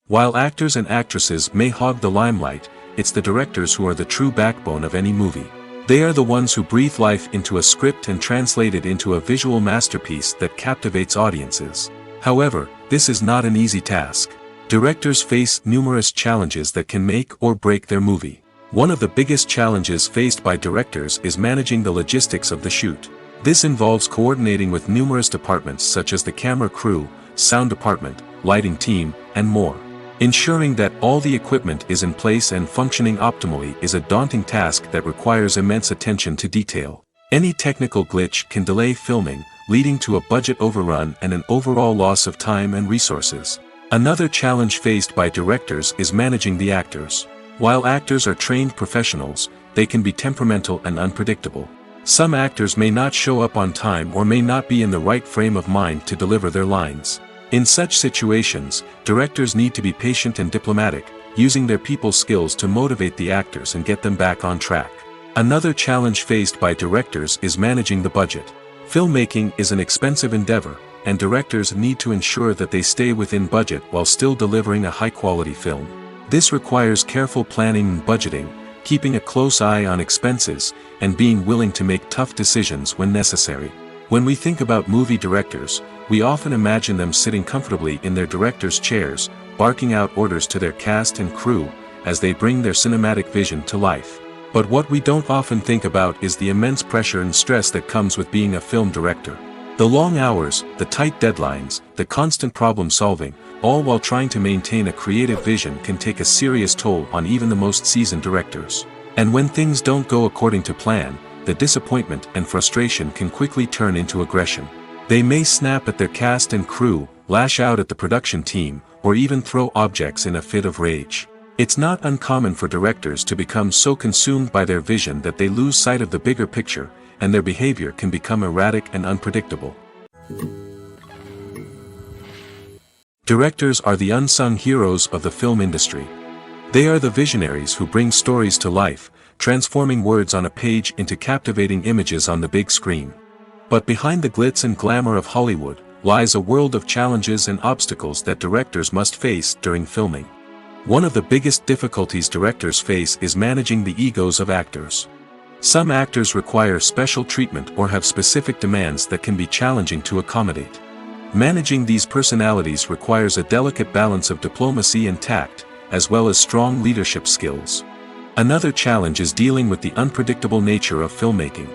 While actors and actresses may hog the limelight, it's the directors who are the true backbone of any movie. They are the ones who breathe life into a script and translate it into a visual masterpiece that captivates audiences. However, this is not an easy task. Directors face numerous challenges that can make or break their movie. One of the biggest challenges faced by directors is managing the logistics of the shoot. This involves coordinating with numerous departments such as the camera crew, sound department, lighting team, and more. Ensuring that all the equipment is in place and functioning optimally is a daunting task that requires immense attention to detail. Any technical glitch can delay filming, leading to a budget overrun and an overall loss of time and resources. Another challenge faced by directors is managing the actors. While actors are trained professionals, they can be temperamental and unpredictable. Some actors may not show up on time or may not be in the right frame of mind to deliver their lines. In such situations, directors need to be patient and diplomatic, using their people skills to motivate the actors and get them back on track. Another challenge faced by directors is managing the budget. Filmmaking is an expensive endeavor, and directors need to ensure that they stay within budget while still delivering a high-quality film. This requires careful planning and budgeting, keeping a close eye on expenses, and being willing to make tough decisions when necessary. When we think about movie directors, we often imagine them sitting comfortably in their director's chairs, barking out orders to their cast and crew, as they bring their cinematic vision to life. But what we don't often think about is the immense pressure and stress that comes with being a film director. The long hours, the tight deadlines, the constant problem solving, all while trying to maintain a creative vision can take a serious toll on even the most seasoned directors. And when things don't go according to plan, the disappointment and frustration can quickly turn into aggression. They may snap at their cast and crew, lash out at the production team, or even throw objects in a fit of rage. It's not uncommon for directors to become so consumed by their vision that they lose sight of the bigger picture, and their behavior can become erratic and unpredictable. Directors are the unsung heroes of the film industry. They are the visionaries who bring stories to life, transforming words on a page into captivating images on the big screen. But behind the glitz and glamour of Hollywood lies a world of challenges and obstacles that directors must face during filming. One of the biggest difficulties directors face is managing the egos of actors. Some actors require special treatment or have specific demands that can be challenging to accommodate. Managing these personalities requires a delicate balance of diplomacy and tact, as well as strong leadership skills. Another challenge is dealing with the unpredictable nature of filmmaking.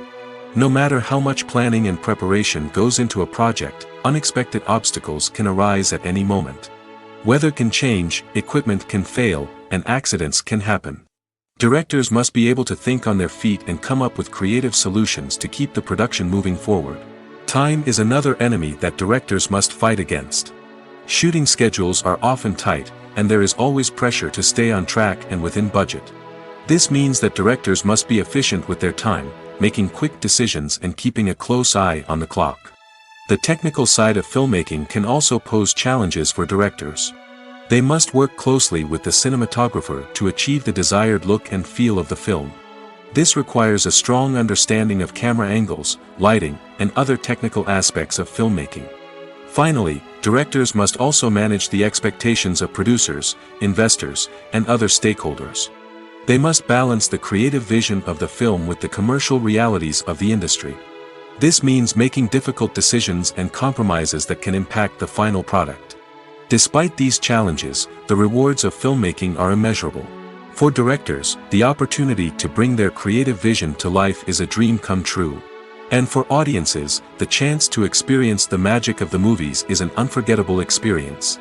No matter how much planning and preparation goes into a project, unexpected obstacles can arise at any moment. Weather can change, equipment can fail, and accidents can happen. Directors must be able to think on their feet and come up with creative solutions to keep the production moving forward. Time is another enemy that directors must fight against. Shooting schedules are often tight, and there is always pressure to stay on track and within budget. This means that directors must be efficient with their time, making quick decisions and keeping a close eye on the clock. The technical side of filmmaking can also pose challenges for directors. They must work closely with the cinematographer to achieve the desired look and feel of the film. This requires a strong understanding of camera angles, lighting, and other technical aspects of filmmaking. Finally, directors must also manage the expectations of producers, investors, and other stakeholders. They must balance the creative vision of the film with the commercial realities of the industry. This means making difficult decisions and compromises that can impact the final product. Despite these challenges, the rewards of filmmaking are immeasurable. For directors, the opportunity to bring their creative vision to life is a dream come true. And for audiences, the chance to experience the magic of the movies is an unforgettable experience.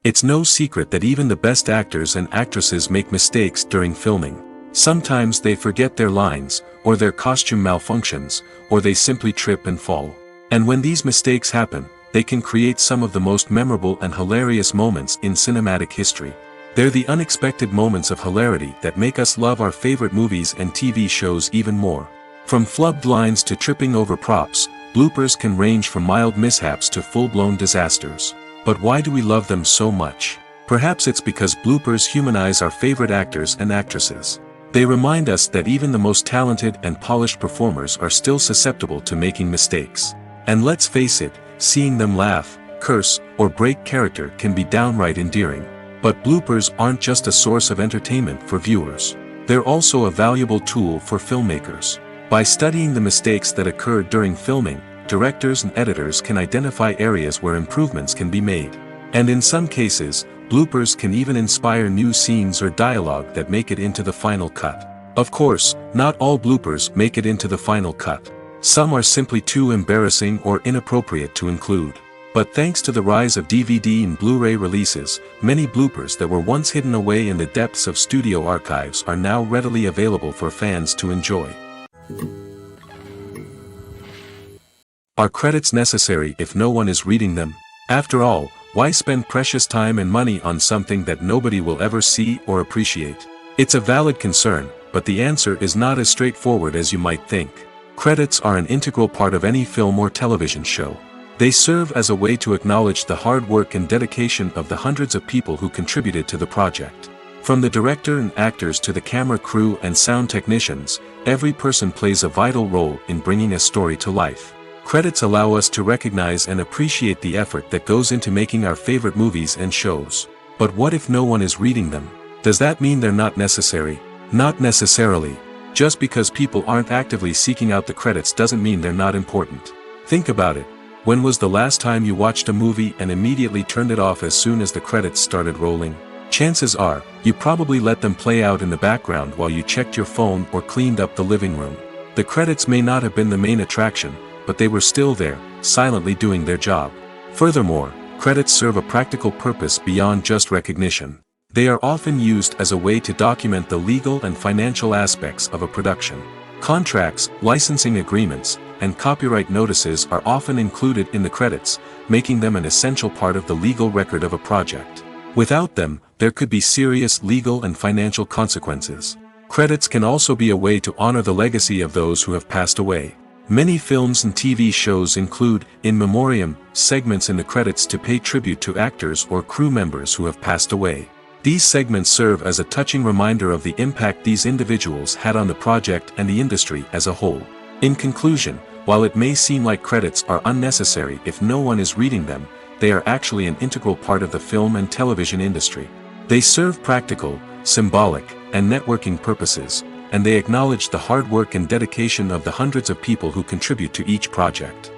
It's no secret that even the best actors and actresses make mistakes during filming. Sometimes they forget their lines, or their costume malfunctions, or they simply trip and fall. And when these mistakes happen, they can create some of the most memorable and hilarious moments in cinematic history. They're the unexpected moments of hilarity that make us love our favorite movies and TV shows even more. From flubbed lines to tripping over props, bloopers can range from mild mishaps to full-blown disasters. But why do we love them so much? Perhaps it's because bloopers humanize our favorite actors and actresses. They remind us that even the most talented and polished performers are still susceptible to making mistakes. And let's face it, seeing them laugh, curse, or break character can be downright endearing. But bloopers aren't just a source of entertainment for viewers. They're also a valuable tool for filmmakers. By studying the mistakes that occurred during filming, directors and editors can identify areas where improvements can be made. And in some cases, bloopers can even inspire new scenes or dialogue that make it into the final cut. Of course, not all bloopers make it into the final cut. Some are simply too embarrassing or inappropriate to include. But thanks to the rise of DVD and Blu-ray releases, many bloopers that were once hidden away in the depths of studio archives are now readily available for fans to enjoy. Are credits necessary if no one is reading them? After all, why spend precious time and money on something that nobody will ever see or appreciate? It's a valid concern, but the answer is not as straightforward as you might think. Credits are an integral part of any film or television show. They serve as a way to acknowledge the hard work and dedication of the hundreds of people who contributed to the project. From the director and actors to the camera crew and sound technicians, every person plays a vital role in bringing a story to life. Credits allow us to recognize and appreciate the effort that goes into making our favorite movies and shows. But what if no one is reading them? Does that mean they're not necessary? Not necessarily. Just because people aren't actively seeking out the credits doesn't mean they're not important. Think about it. When was the last time you watched a movie and immediately turned it off as soon as the credits started rolling? Chances are, you probably let them play out in the background while you checked your phone or cleaned up the living room. The credits may not have been the main attraction, but they were still there, silently doing their job. Furthermore, credits serve a practical purpose beyond just recognition. They are often used as a way to document the legal and financial aspects of a production. Contracts, licensing agreements, and copyright notices are often included in the credits, making them an essential part of the legal record of a project. Without them, there could be serious legal and financial consequences. Credits can also be a way to honor the legacy of those who have passed away. Many films and TV shows include, in memoriam, segments in the credits to pay tribute to actors or crew members who have passed away. These segments serve as a touching reminder of the impact these individuals had on the project and the industry as a whole. In conclusion, while it may seem like credits are unnecessary if no one is reading them, they are actually an integral part of the film and television industry. They serve practical, symbolic, and networking purposes, and they acknowledge the hard work and dedication of the hundreds of people who contribute to each project.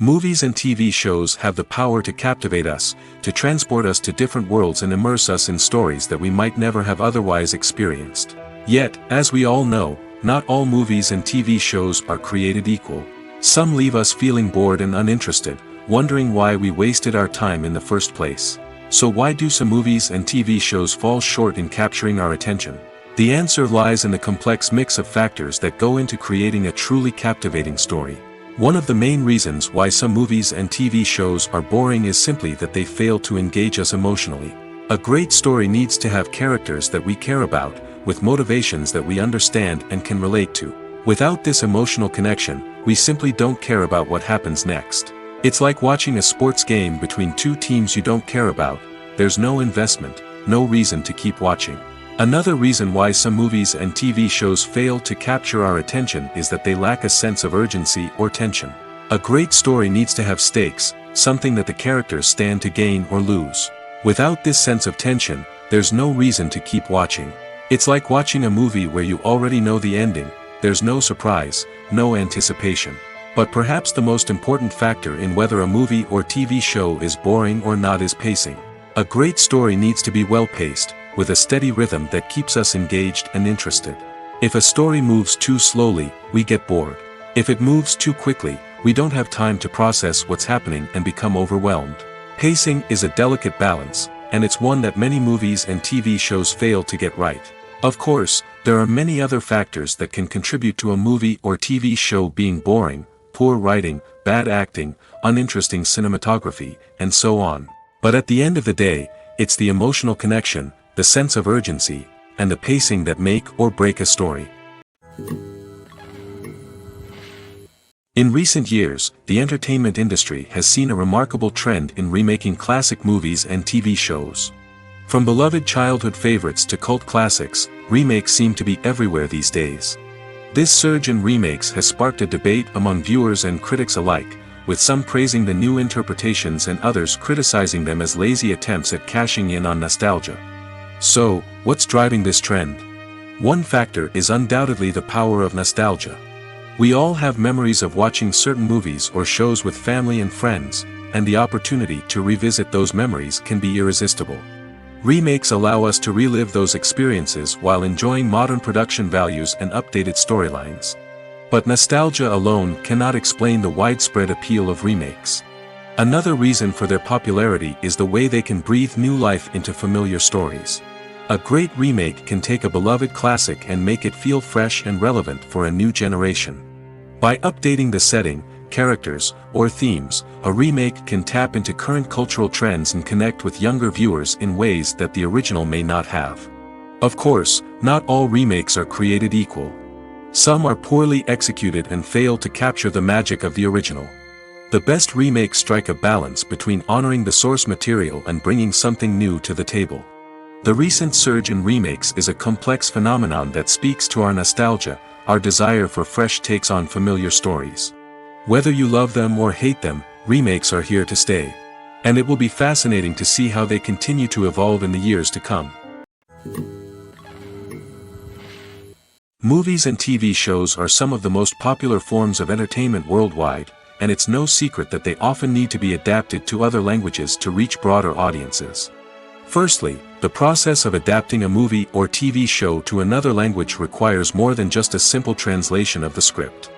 Movies and TV shows have the power to captivate us, to transport us to different worlds and immerse us in stories that we might never have otherwise experienced. Yet, as we all know, not all movies and TV shows are created equal. Some leave us feeling bored and uninterested, wondering why we wasted our time in the first place. So why do some movies and TV shows fall short in capturing our attention? The answer lies in the complex mix of factors that go into creating a truly captivating story. One of the main reasons why some movies and TV shows are boring is simply that they fail to engage us emotionally. A great story needs to have characters that we care about, with motivations that we understand and can relate to. Without this emotional connection, we simply don't care about what happens next. It's like watching a sports game between two teams you don't care about. There's no investment, no reason to keep watching. Another reason why some movies and TV shows fail to capture our attention is that they lack a sense of urgency or tension. A great story needs to have stakes, something that the characters stand to gain or lose. Without this sense of tension, there's no reason to keep watching. It's like watching a movie where you already know the ending. There's no surprise, no anticipation. But perhaps the most important factor in whether a movie or TV show is boring or not is pacing. A great story needs to be well-paced, with a steady rhythm that keeps us engaged and interested. If a story moves too slowly, we get bored. If it moves too quickly, we don't have time to process what's happening and become overwhelmed. Pacing is a delicate balance, and it's one that many movies and TV shows fail to get right. Of course, there are many other factors that can contribute to a movie or TV show being boring: poor writing, bad acting, uninteresting cinematography, and so on. But at the end of the day, it's the emotional connection, the sense of urgency, and the pacing that make or break a story. In recent years, the entertainment industry has seen a remarkable trend in remaking classic movies and TV shows. From beloved childhood favorites to cult classics, remakes seem to be everywhere these days. This surge in remakes has sparked a debate among viewers and critics alike, with some praising the new interpretations and others criticizing them as lazy attempts at cashing in on nostalgia. So, what's driving this trend? One factor is undoubtedly the power of nostalgia. We all have memories of watching certain movies or shows with family and friends, and the opportunity to revisit those memories can be irresistible. Remakes allow us to relive those experiences while enjoying modern production values and updated storylines. But nostalgia alone cannot explain the widespread appeal of remakes. Another reason for their popularity is the way they can breathe new life into familiar stories. A great remake can take a beloved classic and make it feel fresh and relevant for a new generation. By updating the setting, characters, or themes, a remake can tap into current cultural trends and connect with younger viewers in ways that the original may not have. Of course, not all remakes are created equal. Some are poorly executed and fail to capture the magic of the original. The best remakes strike a balance between honoring the source material and bringing something new to the table. The recent surge in remakes is a complex phenomenon that speaks to our nostalgia, our desire for fresh takes on familiar stories. Whether you love them or hate them, remakes are here to stay. And it will be fascinating to see how they continue to evolve in the years to come. Movies and TV shows are some of the most popular forms of entertainment worldwide, and it's no secret that they often need to be adapted to other languages to reach broader audiences. Firstly, the process of adapting a movie or TV show to another language requires more than just a simple translation of the script.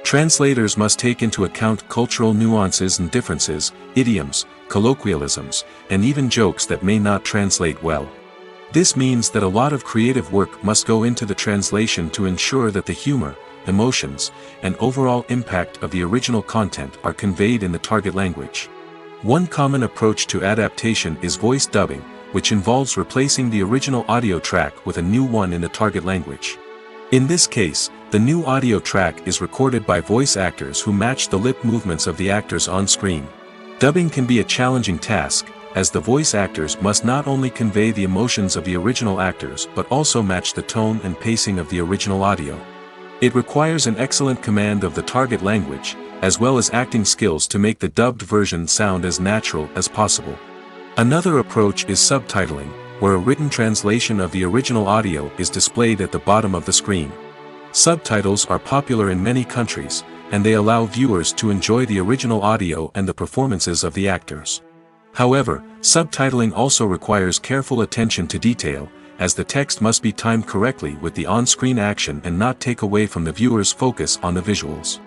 Translators must take into account cultural nuances and differences, idioms, colloquialisms, and even jokes that may not translate well. This means that a lot of creative work must go into the translation to ensure that the humor, emotions, and overall impact of the original content are conveyed in the target language. One common approach to adaptation is voice dubbing, which involves replacing the original audio track with a new one in the target language. In this case, the new audio track is recorded by voice actors who match the lip movements of the actors on screen. Dubbing can be a challenging task, as the voice actors must not only convey the emotions of the original actors but also match the tone and pacing of the original audio. It requires an excellent command of the target language, as well as acting skills to make the dubbed version sound as natural as possible. Another approach is subtitling, where a written translation of the original audio is displayed at the bottom of the screen. Subtitles are popular in many countries, and they allow viewers to enjoy the original audio and the performances of the actors. However, subtitling also requires careful attention to detail, as the text must be timed correctly with the on-screen action and not take away from the viewer's focus on the visuals.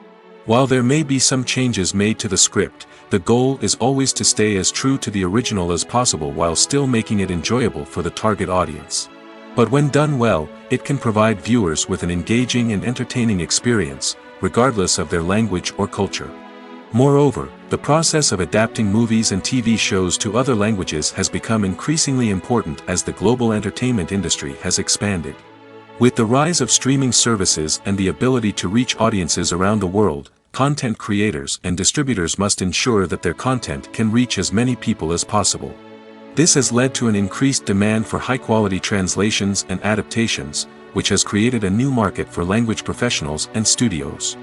While there may be some changes made to the script, the goal is always to stay as true to the original as possible while still making it enjoyable for the target audience. But when done well, it can provide viewers with an engaging and entertaining experience, regardless of their language or culture. Moreover, the process of adapting movies and TV shows to other languages has become increasingly important as the global entertainment industry has expanded. With the rise of streaming services and the ability to reach audiences around the world, content creators and distributors must ensure that their content can reach as many people as possible. This has led to an increased demand for high-quality translations and adaptations, which has created a new market for language professionals and studios.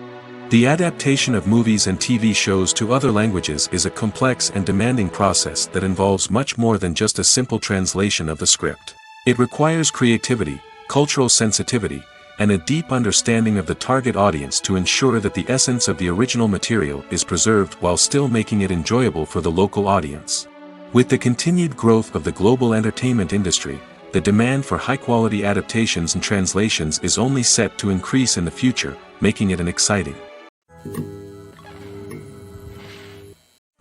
The adaptation of movies and TV shows to other languages is a complex and demanding process that involves much more than just a simple translation of the script. It requires creativity, cultural sensitivity, and a deep understanding of the target audience to ensure that the essence of the original material is preserved while still making it enjoyable for the local audience. With the continued growth of the global entertainment industry, the demand for high-quality adaptations and translations is only set to increase in the future, making it an exciting.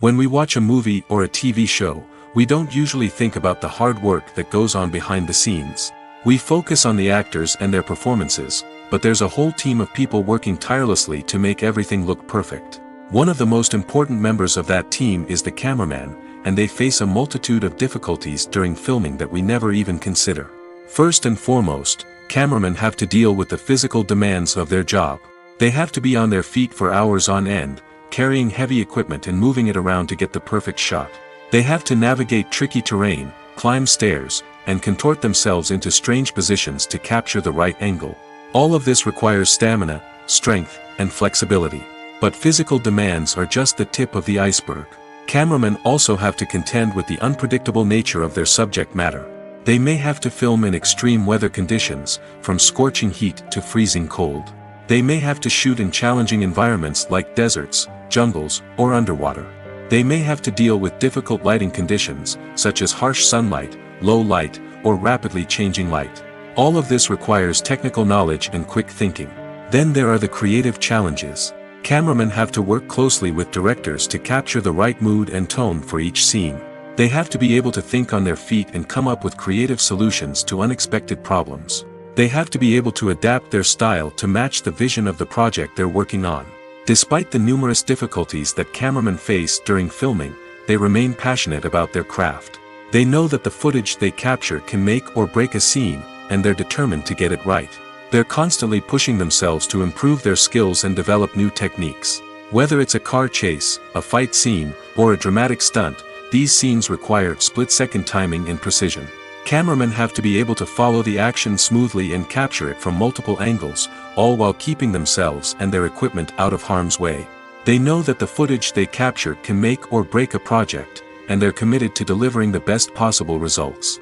When we watch a movie or a TV show, we don't usually think about the hard work that goes on behind the scenes. We focus on the actors and their performances, but there's a whole team of people working tirelessly to make everything look perfect. One of the most important members of that team is the cameraman, and they face a multitude of difficulties during filming that we never even consider. First and foremost, cameramen have to deal with the physical demands of their job. They have to be on their feet for hours on end, carrying heavy equipment and moving it around to get the perfect shot. They have to navigate tricky terrain, climb stairs, and contort themselves into strange positions to capture the right angle. All of this requires stamina, strength, and flexibility. But physical demands are just the tip of the iceberg. Cameramen also have to contend with the unpredictable nature of their subject matter. They may have to film in extreme weather conditions, from scorching heat to freezing cold. They may have to shoot in challenging environments like deserts, jungles, or underwater. They may have to deal with difficult lighting conditions, such as harsh sunlight, low light, or rapidly changing light. All of this requires technical knowledge and quick thinking. Then there are the creative challenges. Cameramen have to work closely with directors to capture the right mood and tone for each scene. They have to be able to think on their feet and come up with creative solutions to unexpected problems. They have to be able to adapt their style to match the vision of the project they're working on. Despite the numerous difficulties that cameramen face during filming, they remain passionate about their craft. They know that the footage they capture can make or break a scene, and they're determined to get it right. They're constantly pushing themselves to improve their skills and develop new techniques. Whether it's a car chase, a fight scene, or a dramatic stunt, these scenes require split-second timing and precision. Cameramen have to be able to follow the action smoothly and capture it from multiple angles, all while keeping themselves and their equipment out of harm's way. They know that the footage they capture can make or break a project, and they're committed to delivering the best possible results.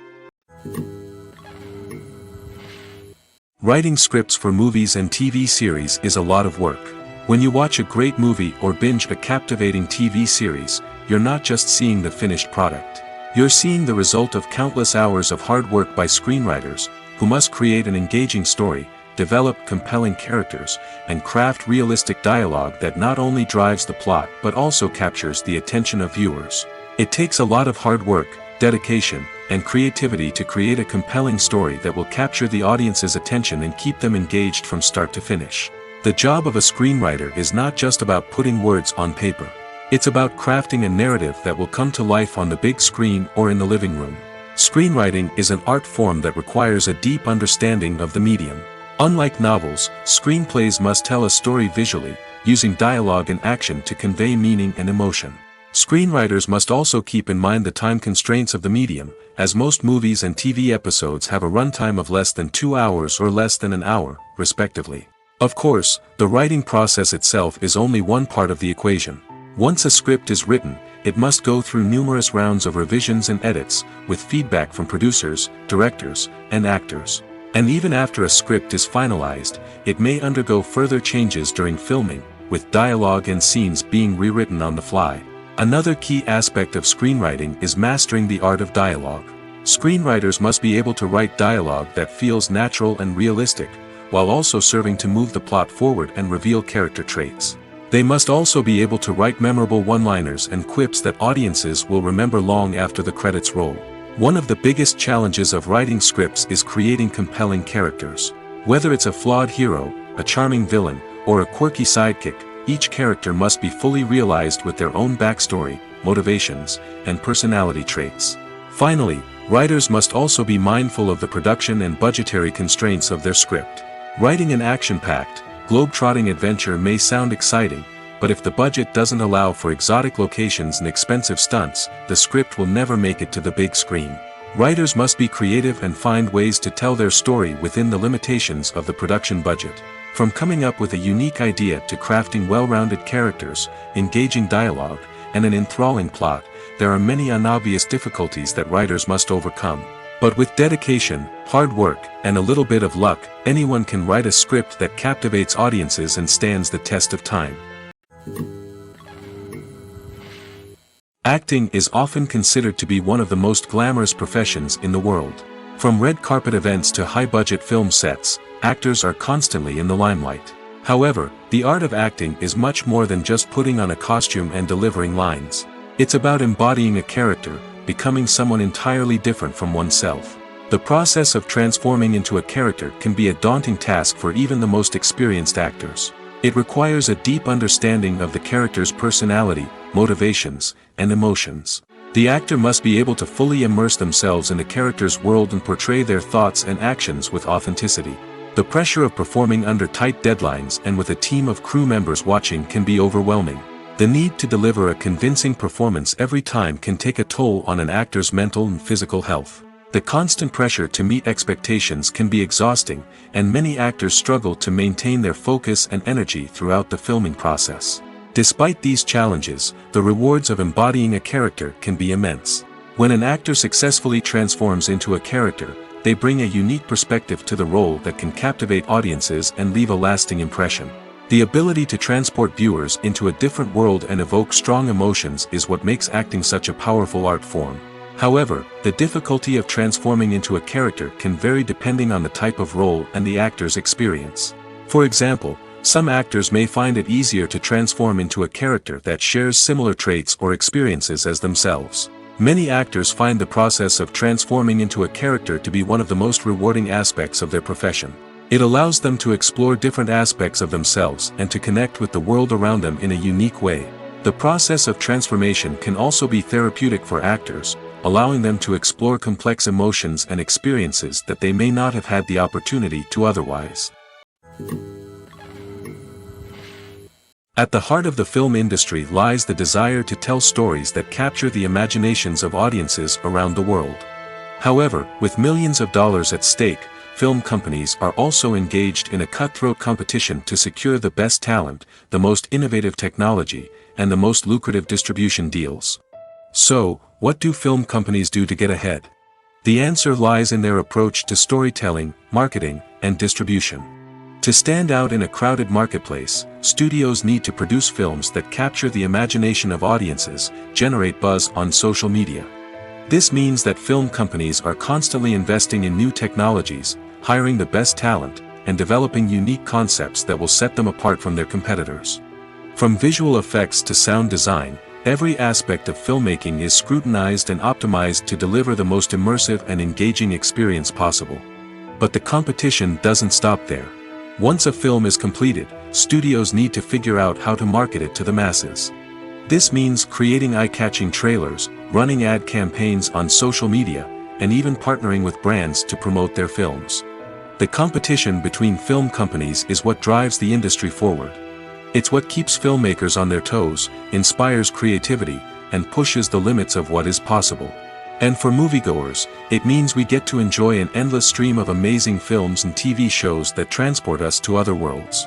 Writing scripts for movies and TV series is a lot of work. When you watch a great movie or binge a captivating TV series, you're not just seeing the finished product. You're seeing the result of countless hours of hard work by screenwriters, who must create an engaging story, develop compelling characters, and craft realistic dialogue that not only drives the plot but also captures the attention of viewers. It takes a lot of hard work, dedication, and creativity to create a compelling story that will capture the audience's attention and keep them engaged from start to finish. The job of a screenwriter is not just about putting words on paper. It's about crafting a narrative that will come to life on the big screen or in the living room. Screenwriting is an art form that requires a deep understanding of the medium. Unlike novels, screenplays must tell a story visually, using dialogue and action to convey meaning and emotion. Screenwriters must also keep in mind the time constraints of the medium, as most movies and TV episodes have a runtime of less than 2 hours or less than an hour, respectively. Of course, the writing process itself is only one part of the equation. Once a script is written, it must go through numerous rounds of revisions and edits, with feedback from producers, directors, and actors. And even after a script is finalized, it may undergo further changes during filming, with dialogue and scenes being rewritten on the fly. Another key aspect of screenwriting is mastering the art of dialogue. Screenwriters must be able to write dialogue that feels natural and realistic, while also serving to move the plot forward and reveal character traits. They must also be able to write memorable one-liners and quips that audiences will remember long after the credits roll. One of the biggest challenges of writing scripts is creating compelling characters. Whether it's a flawed hero, a charming villain, or a quirky sidekick, each character must be fully realized with their own backstory, motivations, and personality traits. Finally, writers must also be mindful of the production and budgetary constraints of their script. Writing an action-packed, globe-trotting adventure may sound exciting, but if the budget doesn't allow for exotic locations and expensive stunts, the script will never make it to the big screen. Writers must be creative and find ways to tell their story within the limitations of the production budget. From coming up with a unique idea to crafting well-rounded characters, engaging dialogue, and an enthralling plot, there are many unobvious difficulties that writers must overcome. But with dedication, hard work, and a little bit of luck, anyone can write a script that captivates audiences and stands the test of time. Acting is often considered to be one of the most glamorous professions in the world. From red carpet events to high-budget film sets, actors are constantly in the limelight. However, the art of acting is much more than just putting on a costume and delivering lines. It's about embodying a character, becoming someone entirely different from oneself. The process of transforming into a character can be a daunting task for even the most experienced actors. It requires a deep understanding of the character's personality, motivations, and emotions. The actor must be able to fully immerse themselves in the character's world and portray their thoughts and actions with authenticity. The pressure of performing under tight deadlines and with a team of crew members watching can be overwhelming. The need to deliver a convincing performance every time can take a toll on an actor's mental and physical health. The constant pressure to meet expectations can be exhausting, and many actors struggle to maintain their focus and energy throughout the filming process. Despite these challenges, the rewards of embodying a character can be immense. When an actor successfully transforms into a character, they bring a unique perspective to the role that can captivate audiences and leave a lasting impression. The ability to transport viewers into a different world and evoke strong emotions is what makes acting such a powerful art form. However, the difficulty of transforming into a character can vary depending on the type of role and the actor's experience. For example, some actors may find it easier to transform into a character that shares similar traits or experiences as themselves. Many actors find the process of transforming into a character to be one of the most rewarding aspects of their profession. It allows them to explore different aspects of themselves and to connect with the world around them in a unique way. The process of transformation can also be therapeutic for actors, allowing them to explore complex emotions and experiences that they may not have had the opportunity to otherwise. At the heart of the film industry lies the desire to tell stories that capture the imaginations of audiences around the world. However, with millions of dollars at stake, film companies are also engaged in a cutthroat competition to secure the best talent, the most innovative technology, and the most lucrative distribution deals. So, what do film companies do to get ahead? The answer lies in their approach to storytelling, marketing, and distribution. To stand out in a crowded marketplace, studios need to produce films that capture the imagination of audiences, generate buzz on social media. This means that film companies are constantly investing in new technologies, hiring the best talent, and developing unique concepts that will set them apart from their competitors. From visual effects to sound design, every aspect of filmmaking is scrutinized and optimized to deliver the most immersive and engaging experience possible. But the competition doesn't stop there. Once a film is completed, studios need to figure out how to market it to the masses. This means creating eye-catching trailers, running ad campaigns on social media, and even partnering with brands to promote their films. The competition between film companies is what drives the industry forward. It's what keeps filmmakers on their toes, inspires creativity, and pushes the limits of what is possible. And for moviegoers, it means we get to enjoy an endless stream of amazing films and TV shows that transport us to other worlds.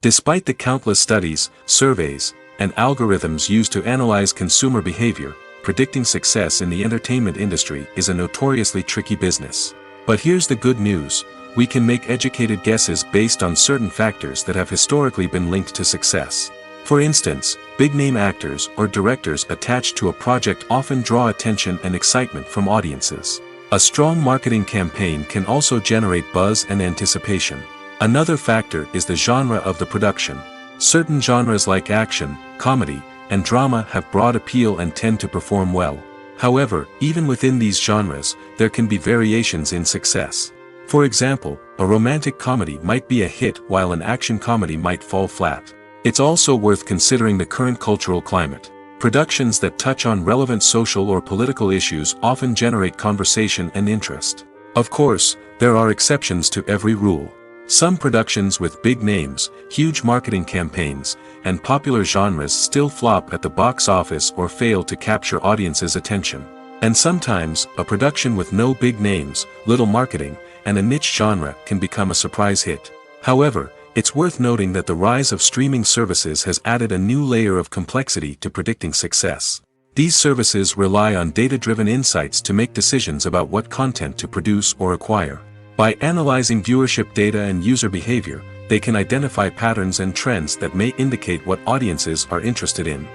Despite the countless studies, surveys, and algorithms used to analyze consumer behavior, predicting success in the entertainment industry is a notoriously tricky business. But here's the good news: we can make educated guesses based on certain factors that have historically been linked to success. For instance, big-name actors or directors attached to a project often draw attention and excitement from audiences. A strong marketing campaign can also generate buzz and anticipation. Another factor is the genre of the production. Certain genres like action, comedy, and drama have broad appeal and tend to perform well. However, even within these genres, there can be variations in success. For example, a romantic comedy might be a hit while an action comedy might fall flat. It's also worth considering the current cultural climate. Productions that touch on relevant social or political issues often generate conversation and interest. Of course, there are exceptions to every rule. Some productions with big names, huge marketing campaigns, and popular genres still flop at the box office or fail to capture audiences' attention. And sometimes, a production with no big names, little marketing, and a niche genre can become a surprise hit. However, it's worth noting that the rise of streaming services has added a new layer of complexity to predicting success. These services rely on data-driven insights to make decisions about what content to produce or acquire. By analyzing viewership data and user behavior, they can identify patterns and trends that may indicate what audiences are interested in.